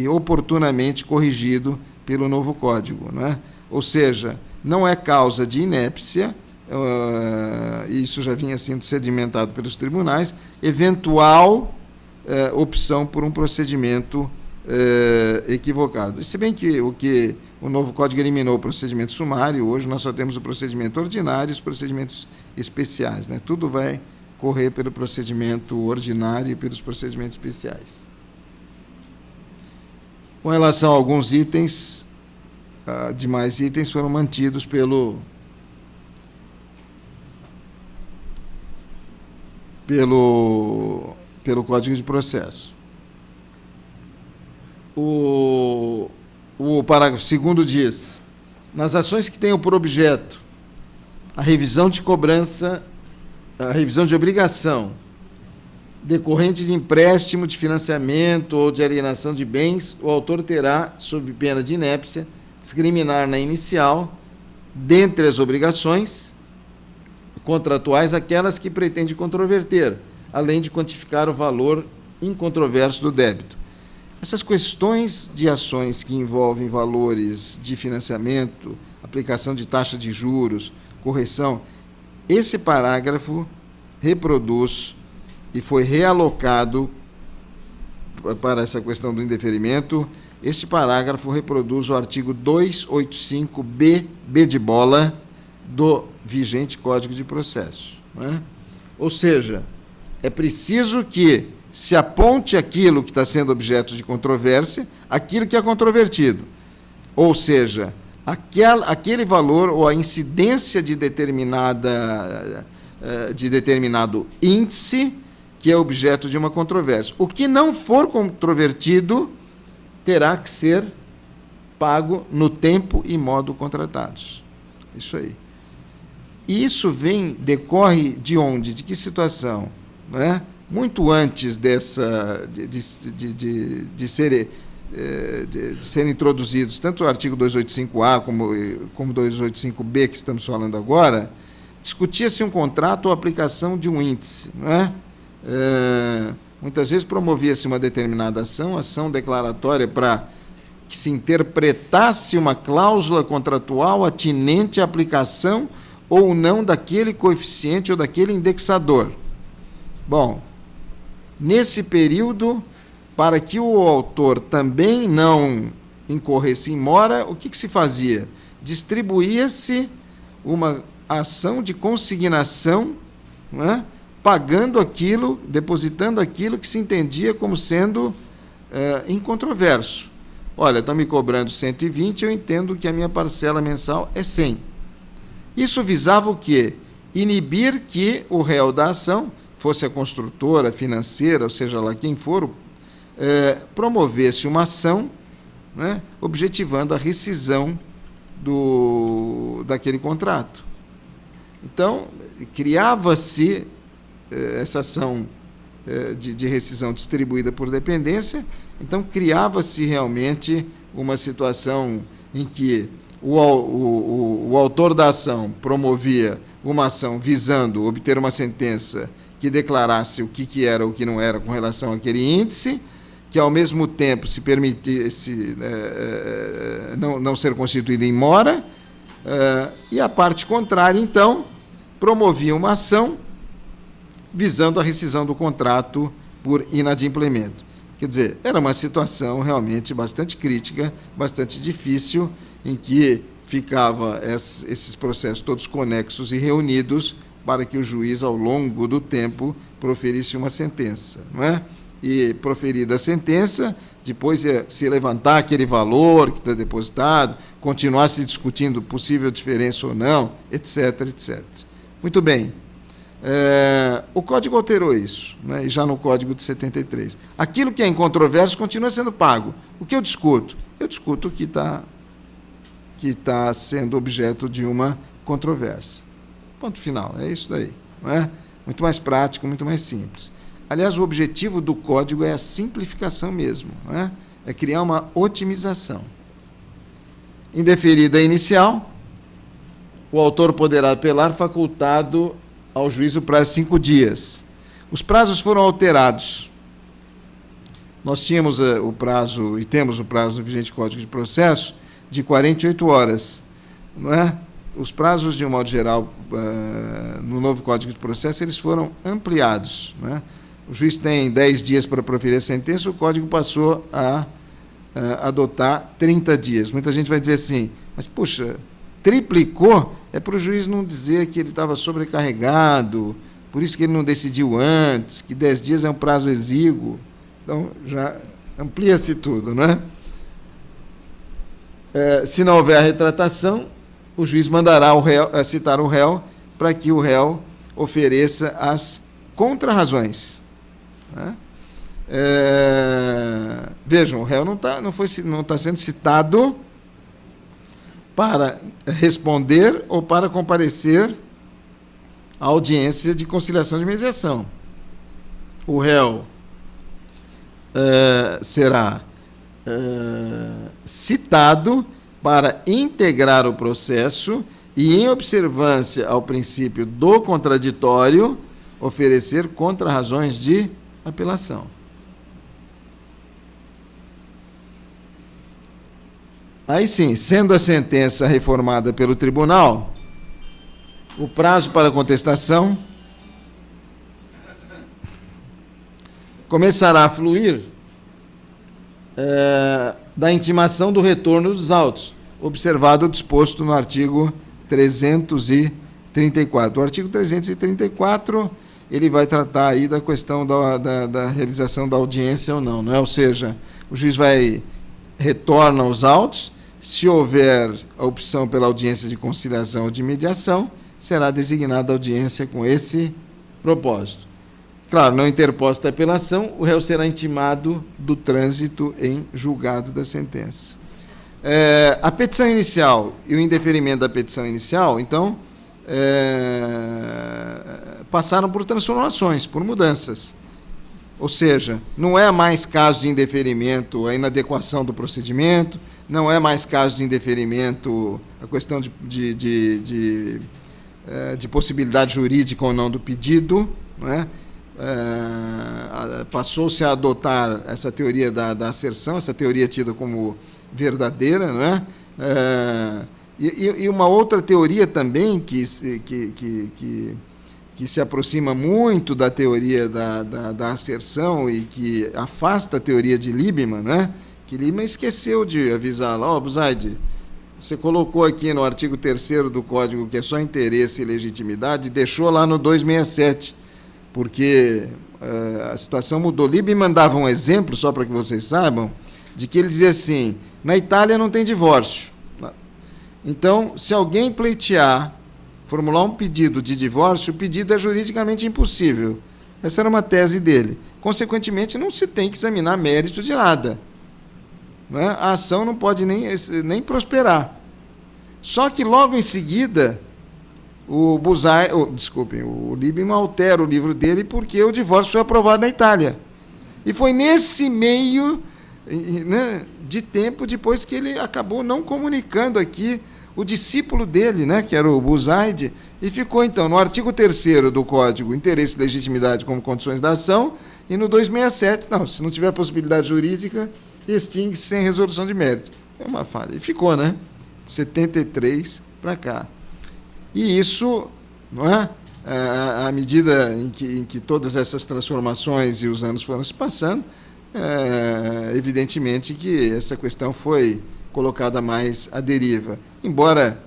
oportunamente corrigido pelo novo Código, né? Ou seja, não é causa de inépcia, isso já vinha sendo sedimentado pelos tribunais, eventual opção por um procedimento equivocado. Se bem que o novo Código eliminou o procedimento sumário, hoje nós só temos o procedimento ordinário e os procedimentos especiais, né? Tudo vai correr pelo procedimento ordinário e pelos procedimentos especiais. Com relação a alguns itens, demais itens foram mantidos pelo Código de Processo. O parágrafo 2º diz: nas ações que tenham por objeto a revisão de cobrança, a revisão de obrigação decorrente de empréstimo, de financiamento ou de alienação de bens, o autor terá, sob pena de inépcia, discriminar na inicial, dentre as obrigações, contratuais aquelas que pretende controverter, além de quantificar o valor incontroverso do débito. Essas questões de ações que envolvem valores de financiamento, aplicação de taxa de juros, correção, esse parágrafo reproduz e foi realocado para essa questão do indeferimento. Este parágrafo reproduz o artigo 285B, B de bola, do vigente Código de Processo. Né? Ou seja, é preciso que se aponte aquilo que está sendo objeto de controvérsia, aquilo que é controvertido. Ou seja, aquele valor ou a incidência de determinado índice que é objeto de uma controvérsia. O que não for controvertido terá que ser pago no tempo e modo contratados. Isso aí. E isso decorre de onde? De que situação? Não é? Muito antes dessa de serem introduzidos tanto o artigo 285A como 285B, que estamos falando agora, discutia-se um contrato ou aplicação de um índice. Não é? Muitas vezes promovia-se uma determinada ação declaratória para que se interpretasse uma cláusula contratual atinente à aplicação ou não daquele coeficiente ou daquele indexador. Bom, nesse período, para que o autor também não incorresse em mora, o que se fazia? Distribuía-se uma ação de consignação, não é? Pagando aquilo, depositando aquilo que se entendia como sendo incontroverso. Olha, estão me cobrando 120, eu entendo que a minha parcela mensal é 100. Isso visava o quê? Inibir que o réu da ação, fosse a construtora, financeira, ou seja lá quem for, promovesse uma ação, né, objetivando a rescisão daquele contrato. Então, criava-se essa ação de rescisão distribuída por dependência, então criava-se realmente uma situação em que o autor da ação promovia uma ação visando obter uma sentença que declarasse o que era ou o que não era com relação àquele índice, que ao mesmo tempo se permitisse não ser constituída em mora, e a parte contrária, então, promovia uma ação visando a rescisão do contrato por inadimplemento. Quer dizer, era uma situação realmente bastante crítica, bastante difícil, em que ficava esses processos todos conexos e reunidos para que o juiz, ao longo do tempo, proferisse uma sentença. Não é? E, proferida a sentença, depois se levantar aquele valor que está depositado, continuar se discutindo possível diferença ou não, etc, etc. Muito bem. O Código alterou isso, né, e já no Código de 73. Aquilo que é incontroverso continua sendo pago. O que eu discuto? Eu discuto o que está sendo objeto de uma controvérsia. Ponto final, é isso daí. Não é? Muito mais prático, muito mais simples. Aliás, o objetivo do Código é a simplificação mesmo, não é? É criar uma otimização. Indeferida inicial, o autor poderá apelar facultado ao juiz o prazo de 5 dias. Os prazos foram alterados. Nós tínhamos o prazo, e temos o prazo do vigente Código de Processo, de 48 horas. Não é? Os prazos, de um modo geral, no novo Código de Processo, eles foram ampliados. Não é? O juiz tem 10 dias para proferir a sentença, o Código passou a adotar 30 dias. Muita gente vai dizer assim, mas, puxa, triplicou, é para o juiz não dizer que ele estava sobrecarregado, por isso que ele não decidiu antes, que 10 dias é um prazo exíguo. Então, já amplia-se tudo, não é? Se não houver a retratação, o juiz mandará citar o réu para que o réu ofereça as contrarrazões. Né? Vejam, o réu não está sendo citado para responder ou para comparecer à audiência de conciliação de mediação. O réu será citado para integrar o processo e, em observância ao princípio do contraditório, oferecer contra-razões de apelação. Aí sim, sendo a sentença reformada pelo tribunal, o prazo para contestação começará a fluir da intimação do retorno dos autos, observado o disposto no artigo 334. O artigo 334, ele vai tratar aí da questão da realização da audiência ou não, não é? Ou seja, o juiz retorna os autos, se houver a opção pela audiência de conciliação ou de mediação, será designada a audiência com esse propósito. Claro, não interposta a apelação, o réu será intimado do trânsito em julgado da sentença. A petição inicial e o indeferimento da petição inicial, então, passaram por transformações, por mudanças. Ou seja, não é mais caso de indeferimento a inadequação do procedimento, não é mais caso de indeferimento a questão de possibilidade jurídica ou não do pedido, não é? Passou-se a adotar essa teoria da asserção, essa teoria tida como verdadeira, não é? E uma outra teoria também que se aproxima muito da teoria da asserção e que afasta a teoria de Liebman, né? Que Liebman esqueceu de avisar lá, Buzaide, você colocou aqui no artigo 3º do Código que é só interesse e legitimidade, deixou lá no 267, porque a situação mudou. Liebman dava um exemplo, só para que vocês saibam, de que ele dizia assim, na Itália não tem divórcio. Então, se alguém pleitear, formular um pedido de divórcio, o pedido é juridicamente impossível. Essa era uma tese dele. Consequentemente, não se tem que examinar mérito de nada. Não é? A ação não pode nem prosperar. Só que logo em seguida, o Liebman altera o livro dele porque o divórcio foi aprovado na Itália. E foi nesse meio, né, de tempo depois que ele acabou não comunicando aqui o discípulo dele, né, que era o Buzaide, e ficou, então, no artigo 3º do Código, interesse e legitimidade como condições da ação, e no 267, não, se não tiver possibilidade jurídica, extingue-se sem resolução de mérito. É uma falha. E ficou, né? De 73 para cá. E isso, não é? À medida em que todas essas transformações e os anos foram se passando, evidentemente que essa questão foi colocada mais à deriva. Embora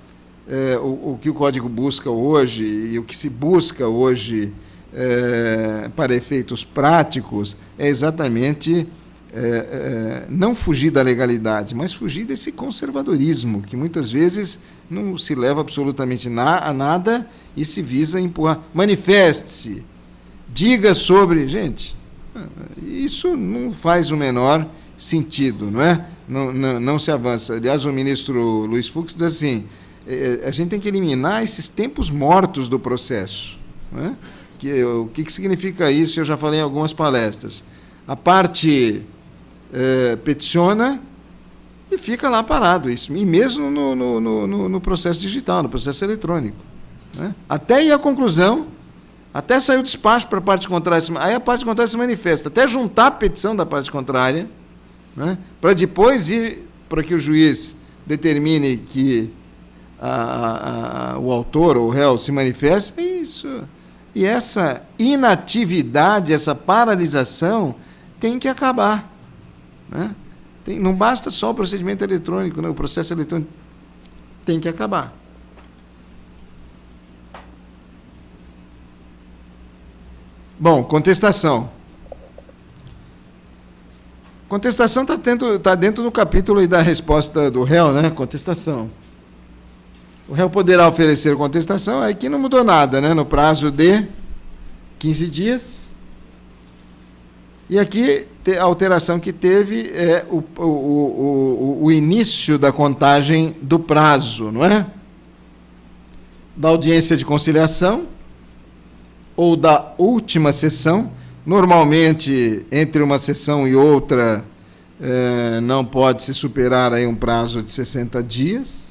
o que o Código busca hoje e o que se busca hoje para efeitos práticos é exatamente não fugir da legalidade, mas fugir desse conservadorismo, que muitas vezes não se leva absolutamente a nada e se visa empurrar. Manifeste-se, diga sobre... Gente, isso não faz o menor sentido, não é? Não se avança. Aliás, o ministro Luiz Fux diz assim, a gente tem que eliminar esses tempos mortos do processo. Não é? O que significa isso? Eu já falei em algumas palestras. A parte peticiona e fica lá parado isso. E mesmo no processo digital, no processo eletrônico. Né? Até ir à conclusão, até sair o despacho para a parte contrária. Aí a parte contrária se manifesta. Até juntar a petição da parte contrária, né? Para depois ir para que o juiz determine que o autor ou o réu se manifeste. É isso. E essa inatividade, essa paralisação tem que acabar. Né? Não basta só o procedimento eletrônico, né? O processo eletrônico tem que acabar. Bom, contestação. Contestação está dentro do capítulo aí da resposta do réu, né? Contestação. O réu poderá oferecer contestação, aqui não mudou nada, né? No prazo de 15 dias. E aqui a alteração que teve é o início da contagem do prazo, não é? Da audiência de conciliação ou da última sessão. Normalmente, entre uma sessão e outra, não pode se superar aí um prazo de 60 dias.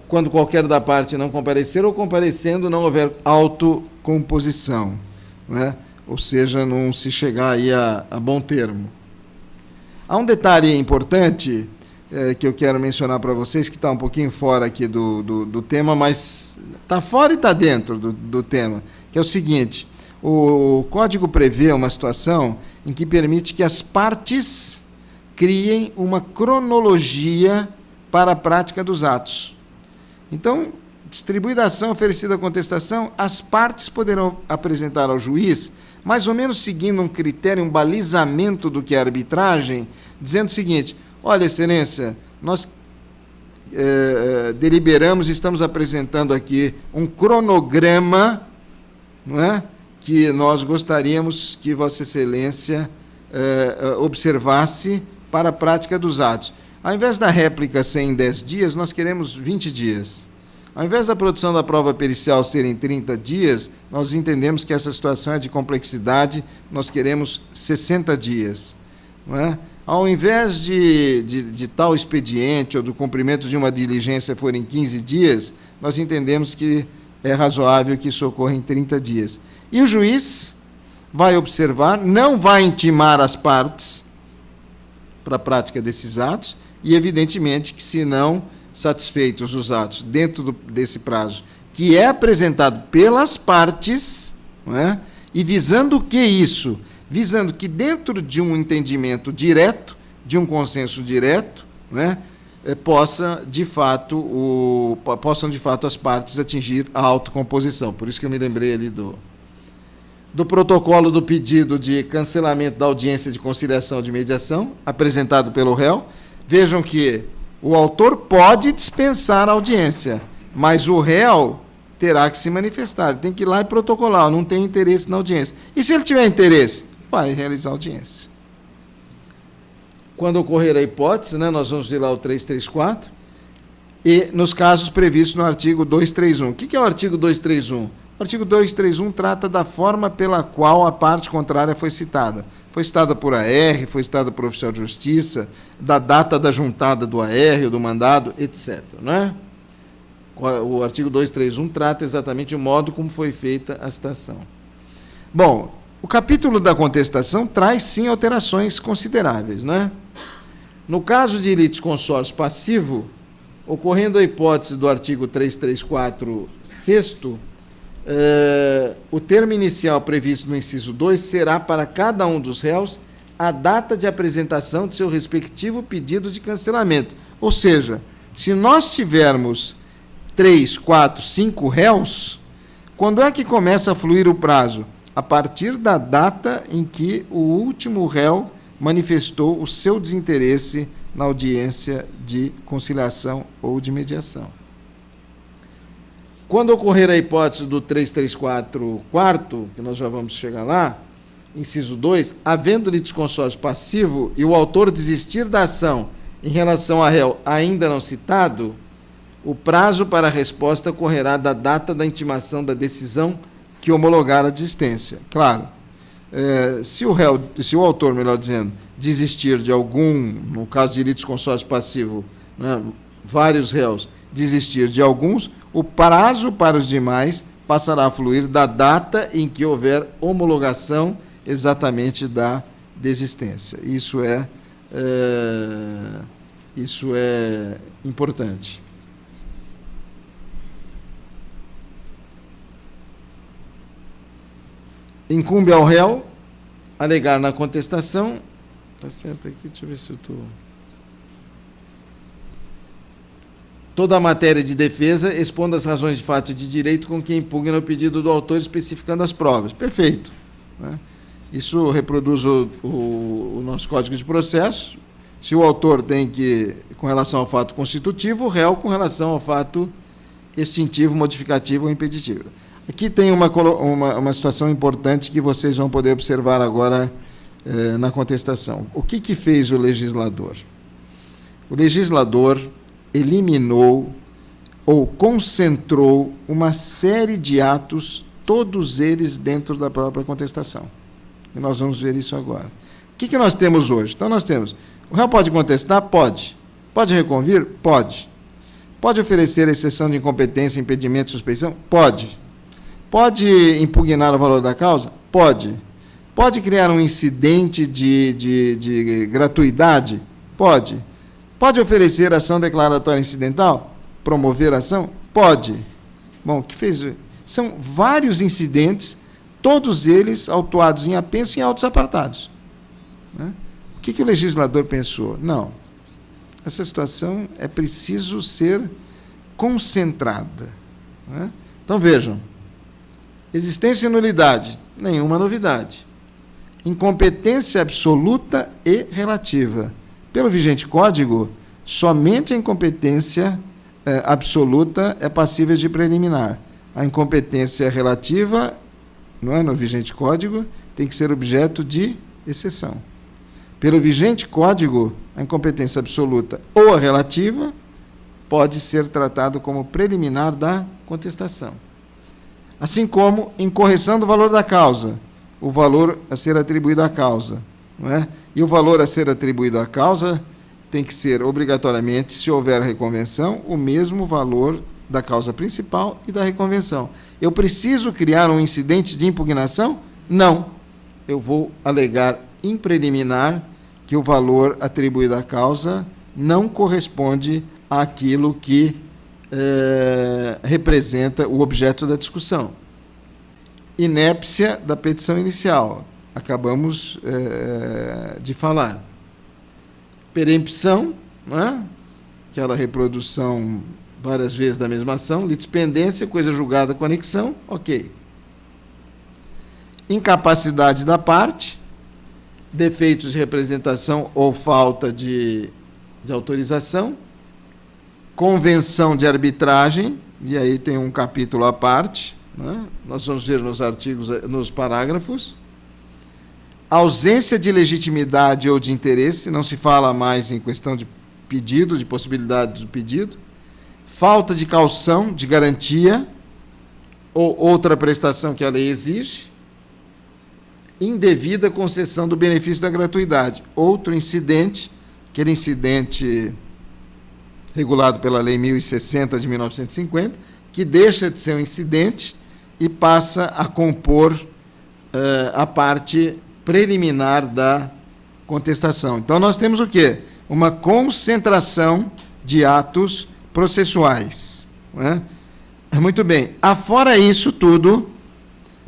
quando qualquer da parte não comparecer, ou comparecendo não houver autocomposição, né? Ou seja, não se chegar aí a bom termo. Há um detalhe importante que eu quero mencionar para vocês, que está um pouquinho fora aqui do tema, mas está fora e está dentro do tema, que é o seguinte: o Código prevê uma situação em que permite que as partes criem uma cronologia para a prática dos atos. Então, distribuída a ação, oferecida a contestação, as partes poderão apresentar ao juiz, mais ou menos seguindo um critério, um balizamento do que é arbitragem, dizendo o seguinte: olha, excelência, nós deliberamos e estamos apresentando aqui um cronograma, não é, que nós gostaríamos que Vossa Excelência observasse para a prática dos atos. Ao invés da réplica ser em 10 dias, nós queremos 20 dias. Ao invés da produção da prova pericial ser em 30 dias, nós entendemos que essa situação é de complexidade, nós queremos 60 dias. Não é? Ao invés de tal expediente ou do cumprimento de uma diligência for em 15 dias, nós entendemos que é razoável que isso ocorra em 30 dias. E o juiz vai observar, não vai intimar as partes para a prática desses atos, e evidentemente que, se não satisfeitos os atos dentro desse prazo, que é apresentado pelas partes, não é? E visando o que isso? Visando que, dentro de um entendimento direto, de um consenso direto, não é? Possam de fato as partes atingir a autocomposição. Por isso que eu me lembrei ali do protocolo do pedido de cancelamento da audiência de conciliação ou de mediação, apresentado pelo réu. Vejam que o autor pode dispensar a audiência, mas o réu terá que se manifestar, ele tem que ir lá e protocolar: não tem interesse na audiência. E se ele tiver interesse, vai realizar a audiência. Quando ocorrer a hipótese, né, nós vamos ver lá o 334, e nos casos previstos no artigo 231. O que é o artigo 231? O artigo 231 trata da forma pela qual a parte contrária foi citada. Foi citada por AR, foi citada por oficial de justiça, da data da juntada do AR, ou do mandado, etc. Não é? O artigo 231 trata exatamente o modo como foi feita a citação. Bom, o capítulo da contestação traz, sim, alterações consideráveis, não é? No caso de litisconsórcio passivo, ocorrendo a hipótese do artigo 334, sexto, o termo inicial previsto no inciso 2 será para cada um dos réus a data de apresentação de seu respectivo pedido de cancelamento. Ou seja, se nós tivermos 3, 4, 5 réus, quando é que começa a fluir o prazo? A partir da data em que o último réu manifestou o seu desinteresse na audiência de conciliação ou de mediação. Quando ocorrer a hipótese do 334 quarto, que nós já vamos chegar lá, inciso 2, havendo litisconsórcio passivo e o autor desistir da ação em relação a réu ainda não citado, o prazo para a resposta ocorrerá da data da intimação da decisão que homologar a desistência. Claro, se o autor, melhor dizendo, desistir de algum, no caso de litisconsórcio passivo, né, vários réus, desistir de alguns, o prazo para os demais passará a fluir da data em que houver homologação exatamente da desistência. Isso é importante. Incumbe ao réu alegar na contestação. Está certo aqui, deixa eu ver se eu estou. Toda a matéria de defesa, expondo as razões de fato e de direito com que impugna o pedido do autor, especificando as provas. Perfeito. Né? Isso reproduz o nosso Código de Processo. Se o autor tem que, com relação ao fato constitutivo, o réu com relação ao fato extintivo, modificativo ou impeditivo. Aqui tem uma situação importante que vocês vão poder observar agora na contestação. O que fez o legislador? O legislador eliminou ou concentrou uma série de atos, todos eles dentro da própria contestação. E nós vamos ver isso agora. O que nós temos hoje? Então, nós temos, o réu pode contestar? Pode. Pode reconvir? Pode. Pode oferecer exceção de incompetência, impedimento, suspeição? Pode. Pode impugnar o valor da causa? Pode. Pode criar um incidente de gratuidade? Pode. Pode oferecer ação declaratória incidental? Promover ação? Pode. Bom, o que fez? São vários incidentes, todos eles autuados em apenso e em autos apartados. Né? O que o legislador pensou? Não. Essa situação é preciso ser concentrada. Né? Então, vejam. Existência e nulidade, nenhuma novidade. Incompetência absoluta e relativa. Pelo vigente Código, somente a incompetência absoluta é passível de preliminar. A incompetência relativa, não é, no vigente Código, tem que ser objeto de exceção. Pelo vigente Código, a incompetência absoluta ou a relativa pode ser tratado como preliminar da contestação. Assim como incorreção do valor da causa, o valor a ser atribuído à causa. Não é? E o valor a ser atribuído à causa tem que ser, obrigatoriamente, se houver reconvenção, o mesmo valor da causa principal e da reconvenção. Eu preciso criar um incidente de impugnação? Não. Eu vou alegar em preliminar que o valor atribuído à causa não corresponde àquilo que representa o objeto da discussão. Inépcia da petição inicial. Acabamos de falar. Perempção, não é? Aquela reprodução várias vezes da mesma ação. Litispendência, coisa julgada com anexão, ok. Incapacidade da parte, defeitos de representação ou falta de autorização. Convenção de arbitragem, e aí tem um capítulo à parte, né? Nós vamos ver nos artigos, nos parágrafos. Ausência de legitimidade ou de interesse, não se fala mais em questão de pedido, de possibilidade do pedido. Falta de caução, de garantia, ou outra prestação que a lei exige. Indevida concessão do benefício da gratuidade. Outro incidente, aquele incidente regulado pela Lei 1060 de 1950, que deixa de ser um incidente e passa a compor a parte preliminar da contestação. Então, nós temos o quê? Uma concentração de atos processuais. Não é? Muito bem. Afora isso tudo,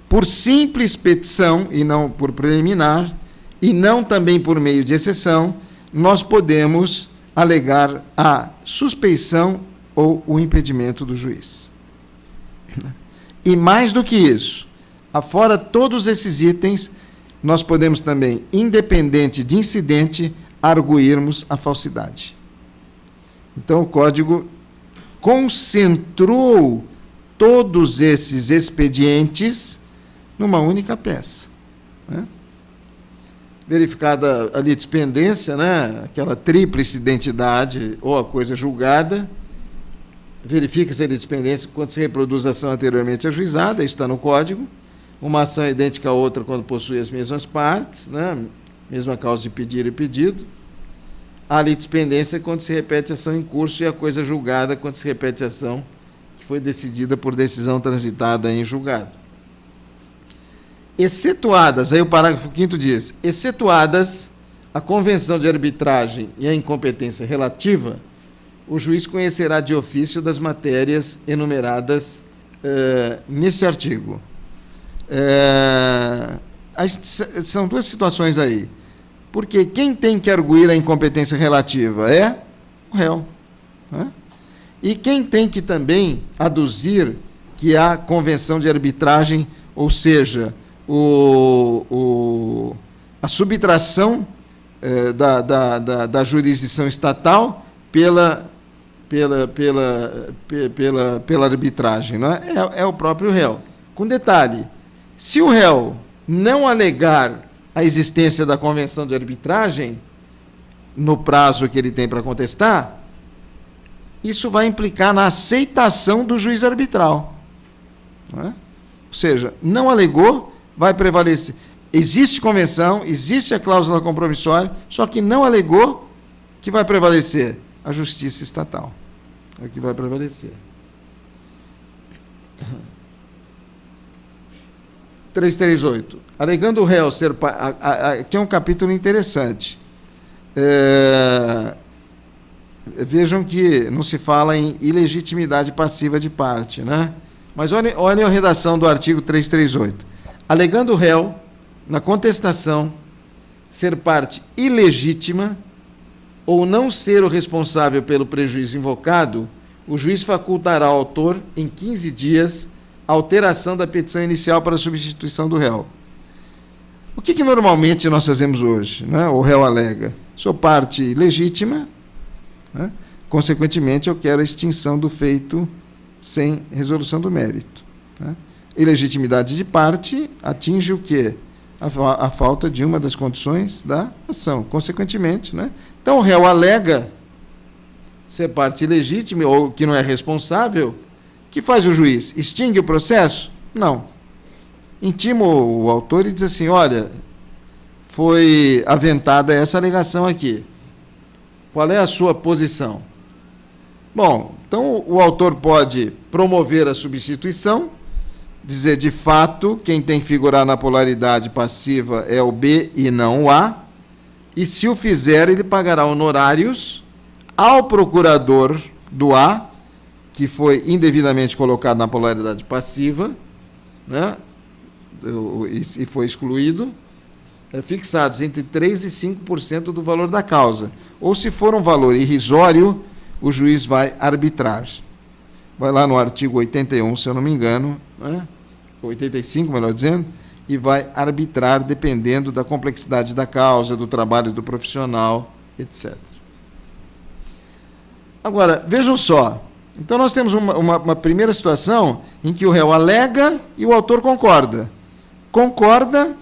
por simples petição, e não por preliminar, e não também por meio de exceção, nós podemos alegar a suspeição ou o impedimento do juiz. E mais do que isso, afora todos esses itens, nós podemos também, independente de incidente, arguirmos a falsidade. Então, o Código concentrou todos esses expedientes numa única peça. Né? Verificada a litispendência, né? Aquela tríplice identidade ou a coisa julgada, verifica-se a litispendência quando se reproduz a ação anteriormente ajuizada, isso está no Código. Uma ação é idêntica a outra quando possui as mesmas partes, né? Mesma causa de pedir e pedido. A litispendência é quando se repete a ação em curso e a coisa julgada quando se repete a ação que foi decidida por decisão transitada em julgado. Excetuadas, aí o parágrafo 5º diz, excetuadas a convenção de arbitragem e a incompetência relativa, o juiz conhecerá de ofício das matérias enumeradas nesse artigo. São duas situações aí. Porque quem tem que arguir a incompetência relativa é o réu. Né? E quem tem que também aduzir que há convenção de arbitragem, ou seja, a subtração da jurisdição estatal pela arbitragem, não é? É o próprio réu. Com detalhe, se o réu não alegar a existência da convenção de arbitragem no prazo que ele tem para contestar, isso vai implicar na aceitação do juiz arbitral. Não é? Ou seja, não alegou, vai prevalecer. Existe convenção, existe a cláusula compromissória, só que não alegou, que vai prevalecer a justiça estatal. É o que vai prevalecer. 338. Alegando o réu ser... Aqui é um capítulo interessante. Vejam que não se fala em ilegitimidade passiva de parte, né? Mas olhem a redação do artigo 338. Alegando o réu, na contestação, ser parte ilegítima ou não ser o responsável pelo prejuízo invocado, o juiz facultará ao autor, em 15 dias, a alteração da petição inicial para a substituição do réu. O que normalmente nós fazemos hoje, né? O réu alega: sou parte legítima, né? Consequentemente, eu quero a extinção do feito sem resolução do mérito. Né? Ilegitimidade de parte atinge o quê? A falta de uma das condições da ação. Consequentemente, né? Então, o réu alega ser parte ilegítima ou que não é responsável. Que faz o juiz? Extingue o processo? Não. Intima o autor e diz assim: olha, foi aventada essa alegação aqui. Qual é a sua posição? Bom, então o autor pode promover a substituição, dizer de fato quem tem que figurar na polaridade passiva é o B e não o A, e se o fizer, ele pagará honorários ao procurador do A, que foi indevidamente colocado na polaridade passiva, né, e foi excluído, fixados entre 3% e 5% do valor da causa. Ou, se for um valor irrisório, o juiz vai arbitrar. Vai lá no artigo 81, se eu não me engano, né, 85, melhor dizendo, e vai arbitrar dependendo da complexidade da causa, do trabalho do profissional, etc. Agora, vejam só. Então, nós temos uma primeira situação em que o réu alega e o autor concorda. Concorda,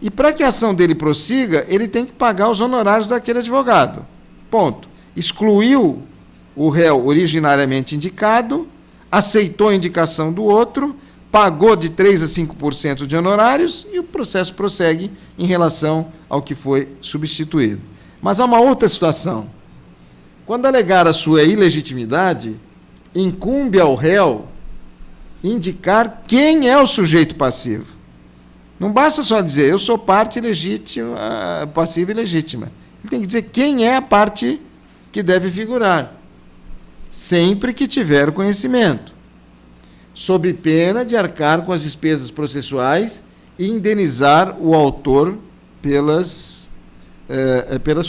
e para que a ação dele prossiga, ele tem que pagar os honorários daquele advogado. Ponto. Excluiu o réu originariamente indicado, aceitou a indicação do outro, pagou de 3% a 5% de honorários e o processo prossegue em relação ao que foi substituído. Mas há uma outra situação. Quando alegar a sua ilegitimidade, incumbe ao réu indicar quem é o sujeito passivo. Não basta só dizer, eu sou parte legítima, passiva e legítima. Ele tem que dizer quem é a parte que deve figurar, sempre que tiver conhecimento, sob pena de arcar com as despesas processuais e indenizar o autor pelas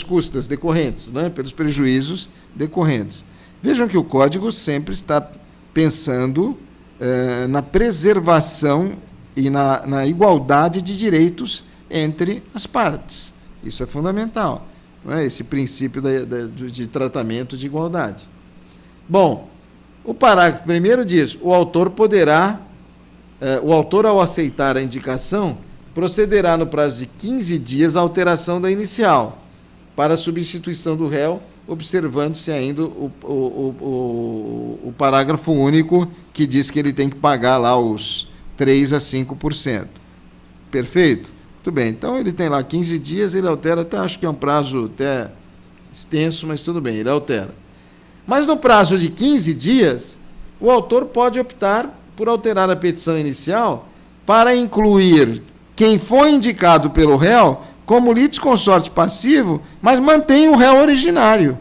custas decorrentes, né? Pelos prejuízos decorrentes. Vejam que o Código sempre está pensando na preservação e na igualdade de direitos entre as partes. Isso é fundamental, não é? Esse princípio de tratamento de igualdade. Bom, o parágrafo 1º diz: o autor poderá, ao aceitar a indicação, procederá no prazo de 15 dias à alteração da inicial, para a substituição do réu, observando-se ainda o parágrafo único que diz que ele tem que pagar lá os 3% a 5%. Perfeito? Muito bem. Então, ele tem lá 15 dias, ele altera, até acho que é um prazo até extenso, mas tudo bem, ele altera. Mas no prazo de 15 dias, o autor pode optar por alterar a petição inicial para incluir quem foi indicado pelo réu como litisconsorte passivo, mas mantém o réu originário.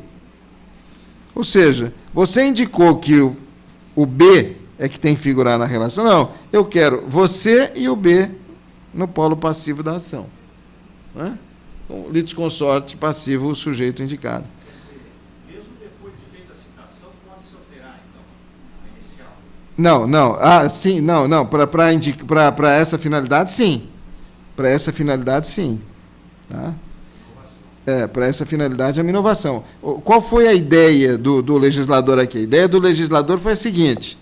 Ou seja, você indicou que o B é que tem que figurar na relação. Não, eu quero você e o B no polo passivo da ação. Né? O litisconsorte passivo, o sujeito indicado. Mesmo depois de feita a citação, pode-se alterar, então, a inicial? Não. Ah, sim, não. Para essa finalidade, sim. Para essa finalidade, sim. Tá? Para essa finalidade é uma inovação. Qual foi a ideia do legislador aqui? A ideia do legislador foi a seguinte: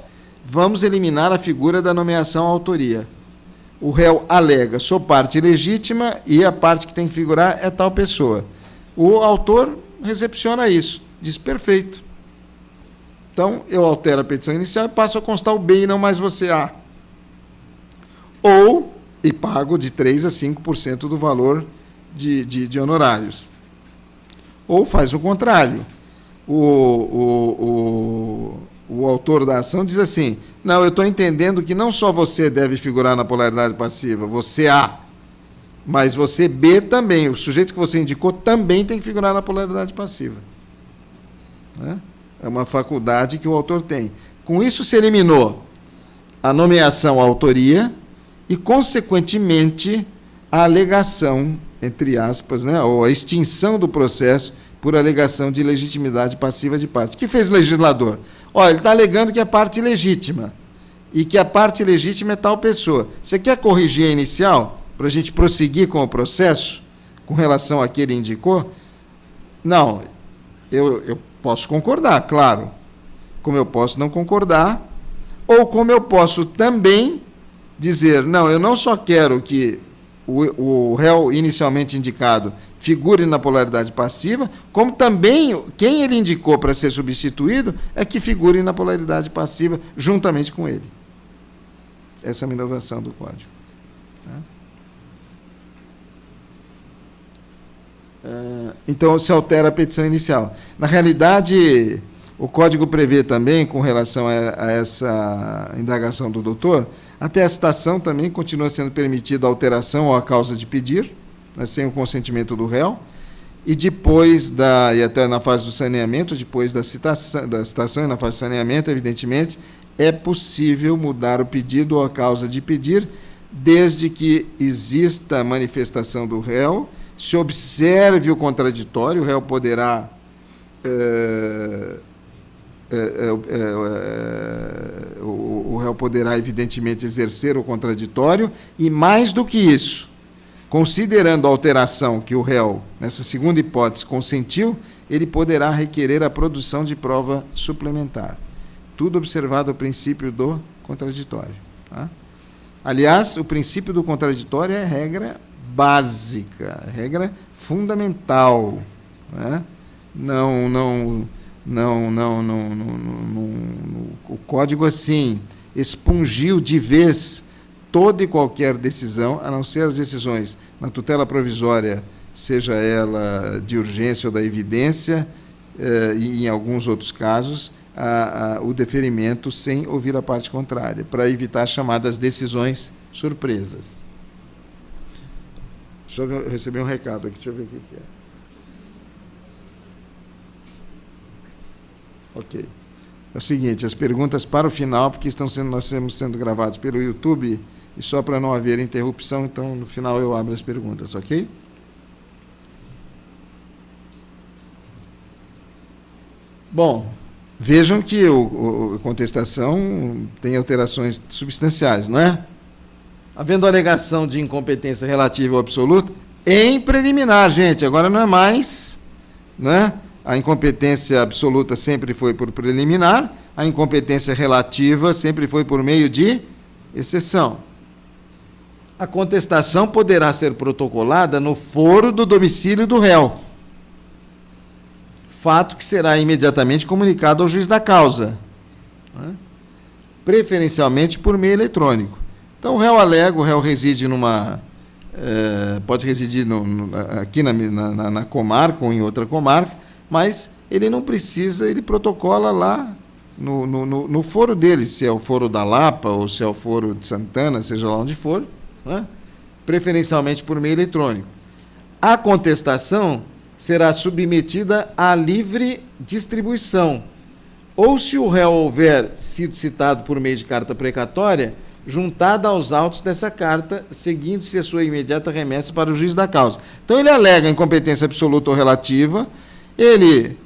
vamos eliminar a figura da nomeação à autoria. O réu alega, sou parte legítima e a parte que tem que figurar é tal pessoa. O autor recepciona isso, diz perfeito. Então, eu altero a petição inicial e passo a constar o B e não mais você A. E pago de 3% a 5% do valor de honorários. Ou faz o contrário. o autor da ação diz assim: não, eu estou entendendo que não só você deve figurar na polaridade passiva, você A, mas você B também, o sujeito que você indicou também tem que figurar na polaridade passiva. Né? É uma faculdade que o autor tem. Com isso se eliminou a nomeação à autoria e, consequentemente, a alegação, entre aspas, né, ou a extinção do processo por alegação de legitimidade passiva de parte. O que fez o legislador? Olha, ele está alegando que é parte legítima e que a parte legítima é tal pessoa. Você quer corrigir a inicial para a gente prosseguir com o processo com relação a que ele indicou? Não, eu posso concordar, claro. Como eu posso não concordar, ou como eu posso também dizer, não, eu não só quero que o réu inicialmente indicado figure na polaridade passiva, como também quem ele indicou para ser substituído é que figure na polaridade passiva juntamente com ele. Essa é uma inovação do Código. Então, se altera a petição inicial. Na realidade, o Código prevê também, com relação a essa indagação do doutor, até a citação também continua sendo permitida a alteração ou a causa de pedir, né, sem o consentimento do réu, e depois e até na fase do saneamento, depois da citação e na fase do saneamento, evidentemente, é possível mudar o pedido ou a causa de pedir, desde que exista manifestação do réu, se observe o contraditório, o réu poderá o réu poderá, evidentemente, exercer o contraditório, e, mais do que isso, considerando a alteração que o réu, nessa segunda hipótese, consentiu, ele poderá requerer a produção de prova suplementar. Tudo observado o princípio do contraditório. Tá? Aliás, o princípio do contraditório é regra básica, regra fundamental. Né? O Código, assim, expungiu de vez toda e qualquer decisão, a não ser as decisões na tutela provisória, seja ela de urgência ou da evidência, e em alguns outros casos, o deferimento sem ouvir a parte contrária, para evitar as chamadas decisões surpresas. Deixa eu ver, eu recebi um recado aqui, deixa eu ver o que é. Ok. É o seguinte, as perguntas para o final, porque nós estamos sendo gravados pelo YouTube, e só para não haver interrupção, então no final eu abro as perguntas, ok? Bom, vejam que a contestação tem alterações substanciais, não é? Havendo alegação de incompetência relativa ou absoluta, em preliminar, gente, agora não é mais, né? A incompetência absoluta sempre foi por preliminar, a incompetência relativa sempre foi por meio de exceção. A contestação poderá ser protocolada no foro do domicílio do réu, fato que será imediatamente comunicado ao juiz da causa, né? Preferencialmente por meio eletrônico. Então, o réu alega, o réu reside pode residir aqui na comarca ou em outra comarca, mas ele não precisa, ele protocola lá no foro dele, se é o foro da Lapa ou se é o foro de Santana, seja lá onde for, né? Preferencialmente por meio eletrônico. A contestação será submetida à livre distribuição, ou, se o réu houver sido citado por meio de carta precatória, juntada aos autos dessa carta, seguindo-se a sua imediata remessa para o juiz da causa. Então, ele alega incompetência absoluta ou relativa, ele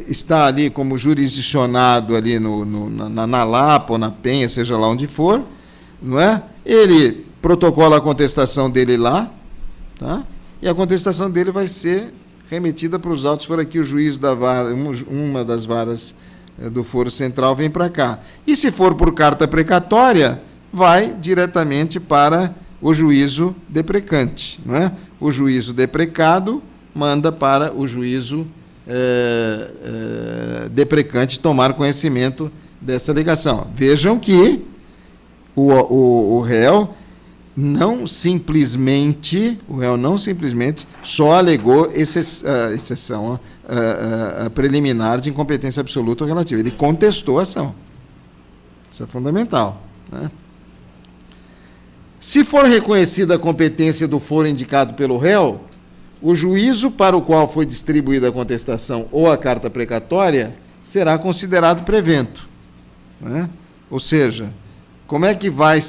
está ali como jurisdicionado ali na Lapa ou na Penha, seja lá onde for, não é? Ele protocola a contestação dele lá, tá? E a contestação dele vai ser remetida para os autos, for aqui o juiz da vara, uma das varas do foro central vem para cá. E se for por carta precatória, vai diretamente para o juízo deprecante, não é? O juízo deprecado manda para o juízo deprecante tomar conhecimento dessa alegação. Vejam que o réu não simplesmente, o réu não simplesmente só alegou exceção preliminar de incompetência absoluta ou relativa. Ele contestou a ação. Isso é fundamental, né? Se for reconhecida a competência do foro indicado pelo réu, o juízo para o qual foi distribuída a contestação ou a carta precatória será considerado prevento, né? Ou seja, como é que vai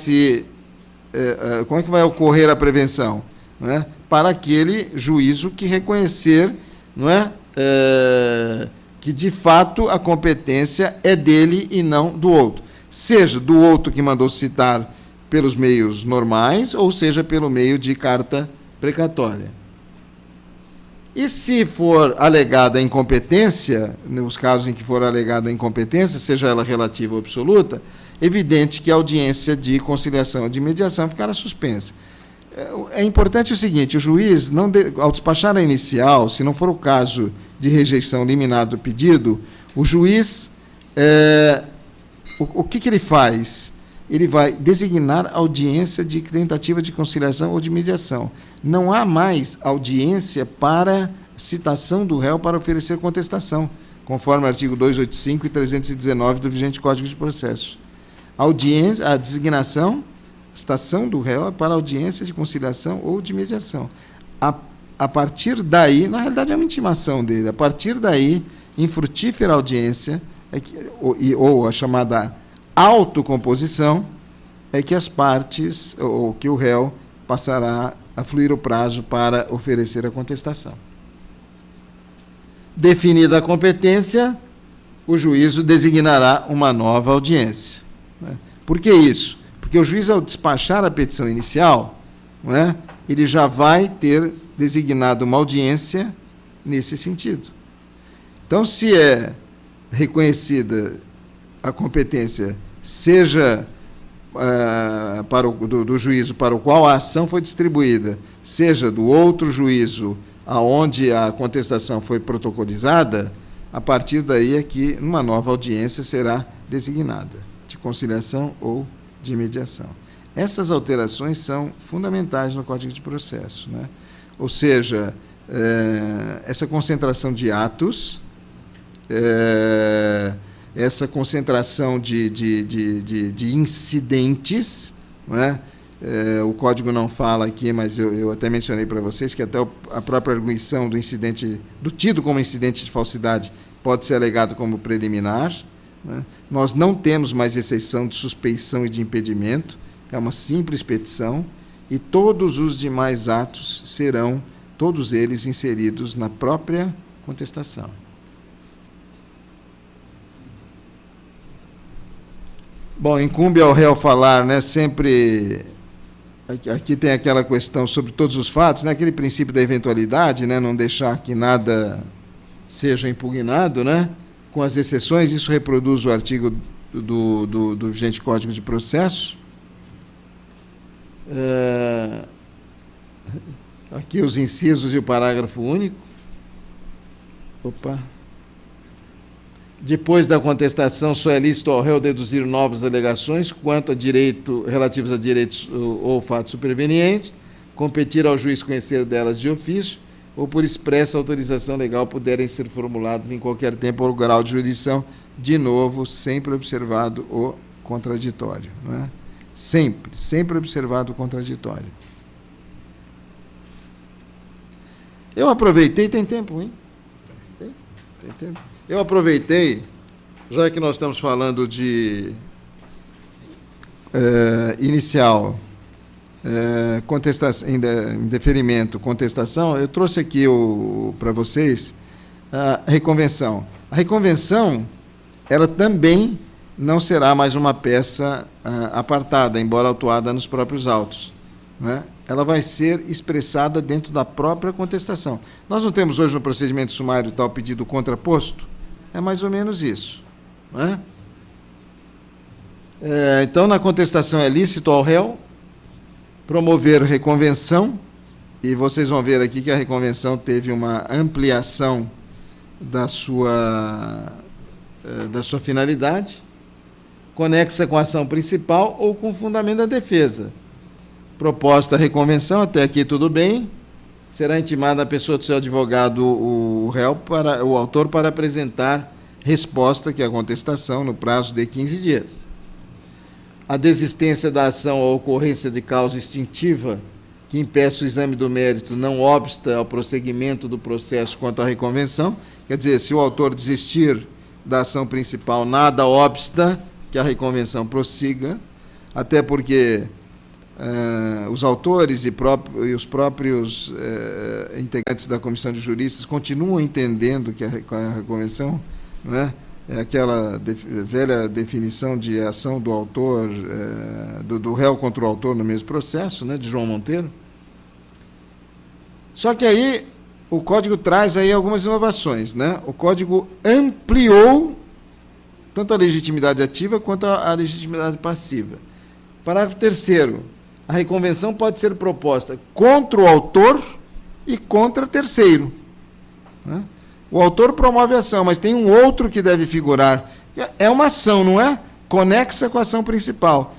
ocorrer a prevenção, né? Para aquele juízo que reconhecer, não é, que de fato a competência é dele e não do outro, seja do outro que mandou citar pelos meios normais, ou seja, pelo meio de carta precatória. E se for alegada a incompetência, nos casos em que for alegada a incompetência, seja ela relativa ou absoluta, evidente que a audiência de conciliação ou de mediação ficará suspensa. É importante o seguinte: o juiz, ao despachar a inicial, se não for o caso de rejeição liminar do pedido, o juiz, o que ele faz? Ele vai designar audiência de tentativa de conciliação ou de mediação. Não há mais audiência para citação do réu para oferecer contestação, conforme o artigo 285 e 319 do vigente Código de Processo. A designação, citação do réu é para audiência de conciliação ou de mediação. A partir daí, na realidade é uma intimação dele, a partir daí, em frutífera audiência, ou a chamada autocomposição, é que as partes, ou que o réu passará a fluir o prazo para oferecer a contestação. Definida a competência, o juízo designará uma nova audiência. Por que isso? Porque o juiz, ao despachar a petição inicial, não é, ele já vai ter designado uma audiência nesse sentido. Então, se é reconhecida a competência, seja do juízo para o qual a ação foi distribuída, seja do outro juízo aonde a contestação foi protocolizada, a partir daí é que uma nova audiência será designada, de conciliação ou de mediação. Essas alterações são fundamentais no Código de Processo, né? Ou seja, essa concentração de atos, essa concentração de incidentes, não é? O Código não fala aqui, mas eu até mencionei para vocês que até a própria arguição do incidente, do tido como incidente de falsidade, pode ser alegado como preliminar, né? Nós não temos mais exceção de suspeição e de impedimento, é uma simples petição, e todos os demais atos serão, todos eles, inseridos na própria contestação. Bom, incumbe ao réu falar, né, sempre. Aqui tem aquela questão sobre todos os fatos, né, aquele princípio da eventualidade, né, não deixar que nada seja impugnado, né, com as exceções. Isso reproduz o artigo do vigente Código de Processo. Aqui os incisos e o parágrafo único. Depois da contestação, só é lícito ao réu deduzir novas alegações quanto a relativos a direitos ou fatos supervenientes, competir ao juiz conhecer delas de ofício, ou por expressa autorização legal puderem ser formuladas em qualquer tempo ou grau de jurisdição, de novo, sempre observado o contraditório, não é? Sempre observado o contraditório. Eu aproveitei, tem tempo, hein? Tem tempo. Eu aproveitei, já que nós estamos falando de inicial, contestação, indeferimento, contestação, eu trouxe aqui para vocês a reconvenção. A reconvenção, ela também não será mais uma peça apartada, embora autuada nos próprios autos, né? Ela vai ser expressada dentro da própria contestação. Nós não temos hoje no procedimento sumário tal pedido contraposto? É mais ou menos isso, né? Então, na contestação é lícito ao réu promover reconvenção, e vocês vão ver aqui que a reconvenção teve uma ampliação da sua finalidade, conexa com a ação principal ou com o fundamento da defesa. Proposta a reconvenção, até aqui tudo bem. Será intimada a pessoa do seu advogado, o réu, o autor, para apresentar resposta, que é a contestação, no prazo de 15 dias. A desistência da ação ou ocorrência de causa extintiva que impeça o exame do mérito não obsta ao prosseguimento do processo quanto à reconvenção. Quer dizer, se o autor desistir da ação principal, nada obsta que a reconvenção prossiga, até porque os autores e os próprios integrantes da Comissão de Juristas continuam entendendo que a reconvenção, né, é aquela velha definição de ação do autor, do réu contra o autor no mesmo processo, né, de João Monteiro. Só que aí o Código traz aí algumas inovações, né? O Código ampliou tanto a legitimidade ativa quanto a legitimidade passiva. Parágrafo 3º. A reconvenção pode ser proposta contra o autor e contra terceiro, né? O autor promove a ação, mas tem um outro que deve figurar. É uma ação, não é? Conexa com a ação principal.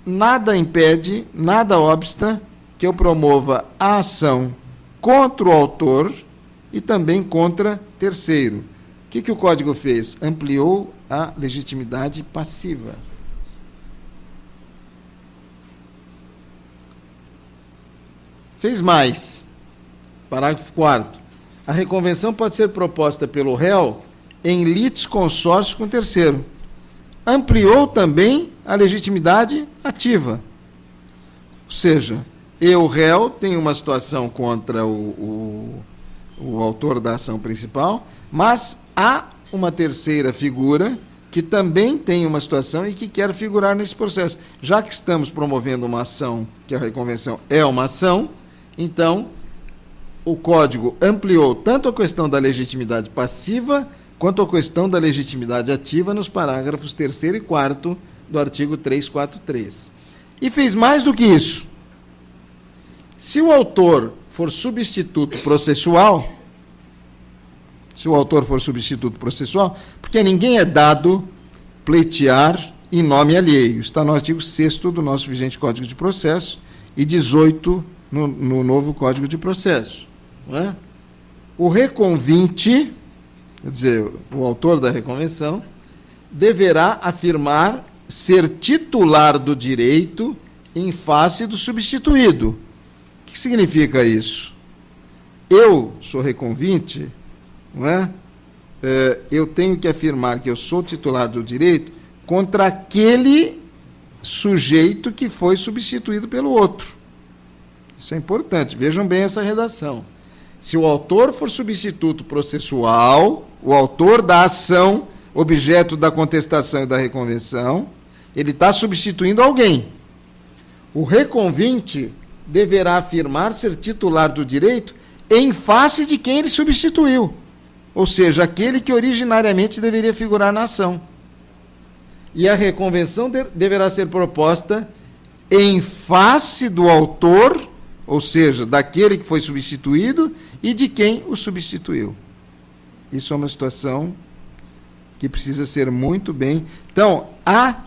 Nada impede, nada obsta que eu promova a ação contra o autor e também contra terceiro. O que o Código fez? Ampliou a legitimidade passiva. Fez mais. Parágrafo 4º. A reconvenção pode ser proposta pelo réu em litisconsórcio com terceiro. Ampliou também a legitimidade ativa. Ou seja, eu, réu, tenho uma situação contra o autor da ação principal, mas há uma terceira figura que também tem uma situação e que quer figurar nesse processo. Já que estamos promovendo uma ação, que a reconvenção é uma ação, então o Código ampliou tanto a questão da legitimidade passiva quanto a questão da legitimidade ativa nos parágrafos 3º e 4º do artigo 343. E fez mais do que isso. Se o autor for substituto processual, porque ninguém é dado pleitear em nome alheio. Está no artigo 6º do nosso vigente Código de Processo e 18 no novo Código de Processo. Não é? O reconvinte, quer dizer, o autor da reconvenção, deverá afirmar ser titular do direito em face do substituído. O que significa isso? Eu sou reconvinte, não é? Eu tenho que afirmar que eu sou titular do direito contra aquele sujeito que foi substituído pelo outro. Isso é importante. Vejam bem essa redação. Se o autor for substituto processual, o autor da ação, objeto da contestação e da reconvenção, ele está substituindo alguém. O reconvinte deverá afirmar ser titular do direito em face de quem ele substituiu, ou seja, aquele que originariamente deveria figurar na ação. E a reconvenção deverá ser proposta em face do autor, ou seja, daquele que foi substituído e de quem o substituiu. Isso é uma situação que precisa ser muito bem... Então, A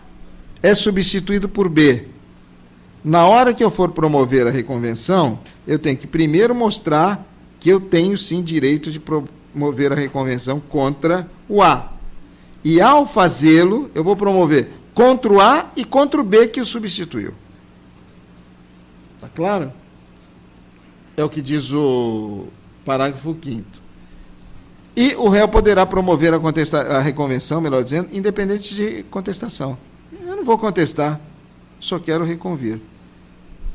é substituído por B. Na hora que eu for promover a reconvenção, eu tenho que primeiro mostrar que eu tenho, sim, direito de promover a reconvenção contra o A. E, ao fazê-lo, eu vou promover contra o A e contra o B que o substituiu. Está claro? É o que diz o parágrafo 5º. E o réu poderá promover a reconvenção, melhor dizendo, independente de contestação. Eu não vou contestar, só quero reconvir.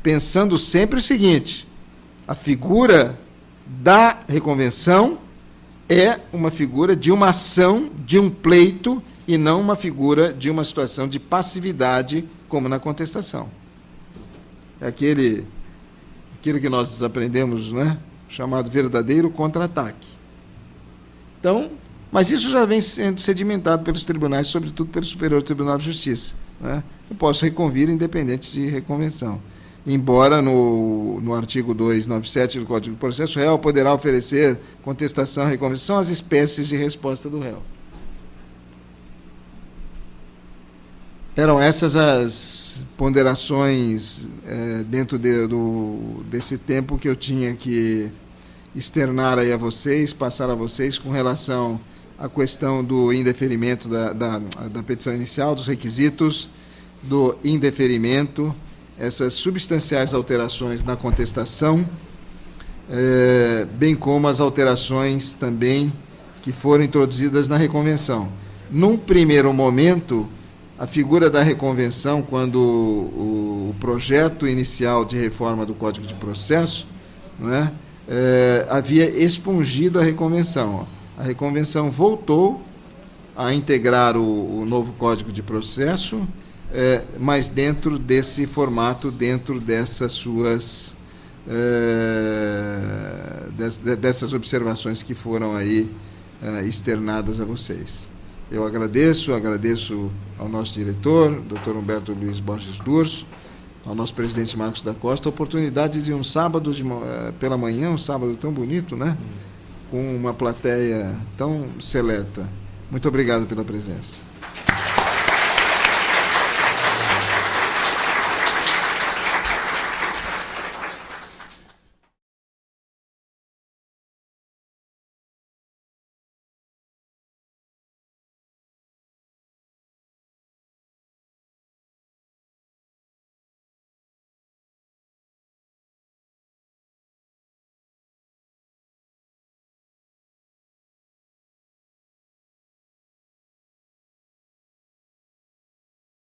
Pensando sempre o seguinte: a figura da reconvenção é uma figura de uma ação, de um pleito, e não uma figura de uma situação de passividade, como na contestação. É aquilo que nós aprendemos, né, chamado verdadeiro contra-ataque. Então, mas isso já vem sendo sedimentado pelos tribunais, sobretudo pelo Superior Tribunal de Justiça, né? Eu posso reconvir independente de reconvenção. Embora no artigo 297 do Código de Processo, o réu poderá oferecer contestação e reconvenção às espécies de resposta do réu. Eram essas as ponderações dentro desse tempo que eu tinha que externar aí a vocês, passar a vocês com relação à questão do indeferimento da petição inicial, dos requisitos do indeferimento, essas substanciais alterações na contestação, bem como as alterações também que foram introduzidas na reconvenção. Num primeiro momento, a figura da reconvenção, quando o projeto inicial de reforma do Código de Processo, não é, havia expungido a reconvenção. A reconvenção voltou a integrar o novo Código de Processo, mas dentro desse formato, dentro dessas suas dessas observações que foram aí externadas a vocês. Eu agradeço ao nosso diretor, Dr. Humberto Luiz Borges Durso, ao nosso presidente Marcos da Costa, a oportunidade de um sábado pela manhã, um sábado tão bonito, né? Com uma plateia tão seleta. Muito obrigado pela presença.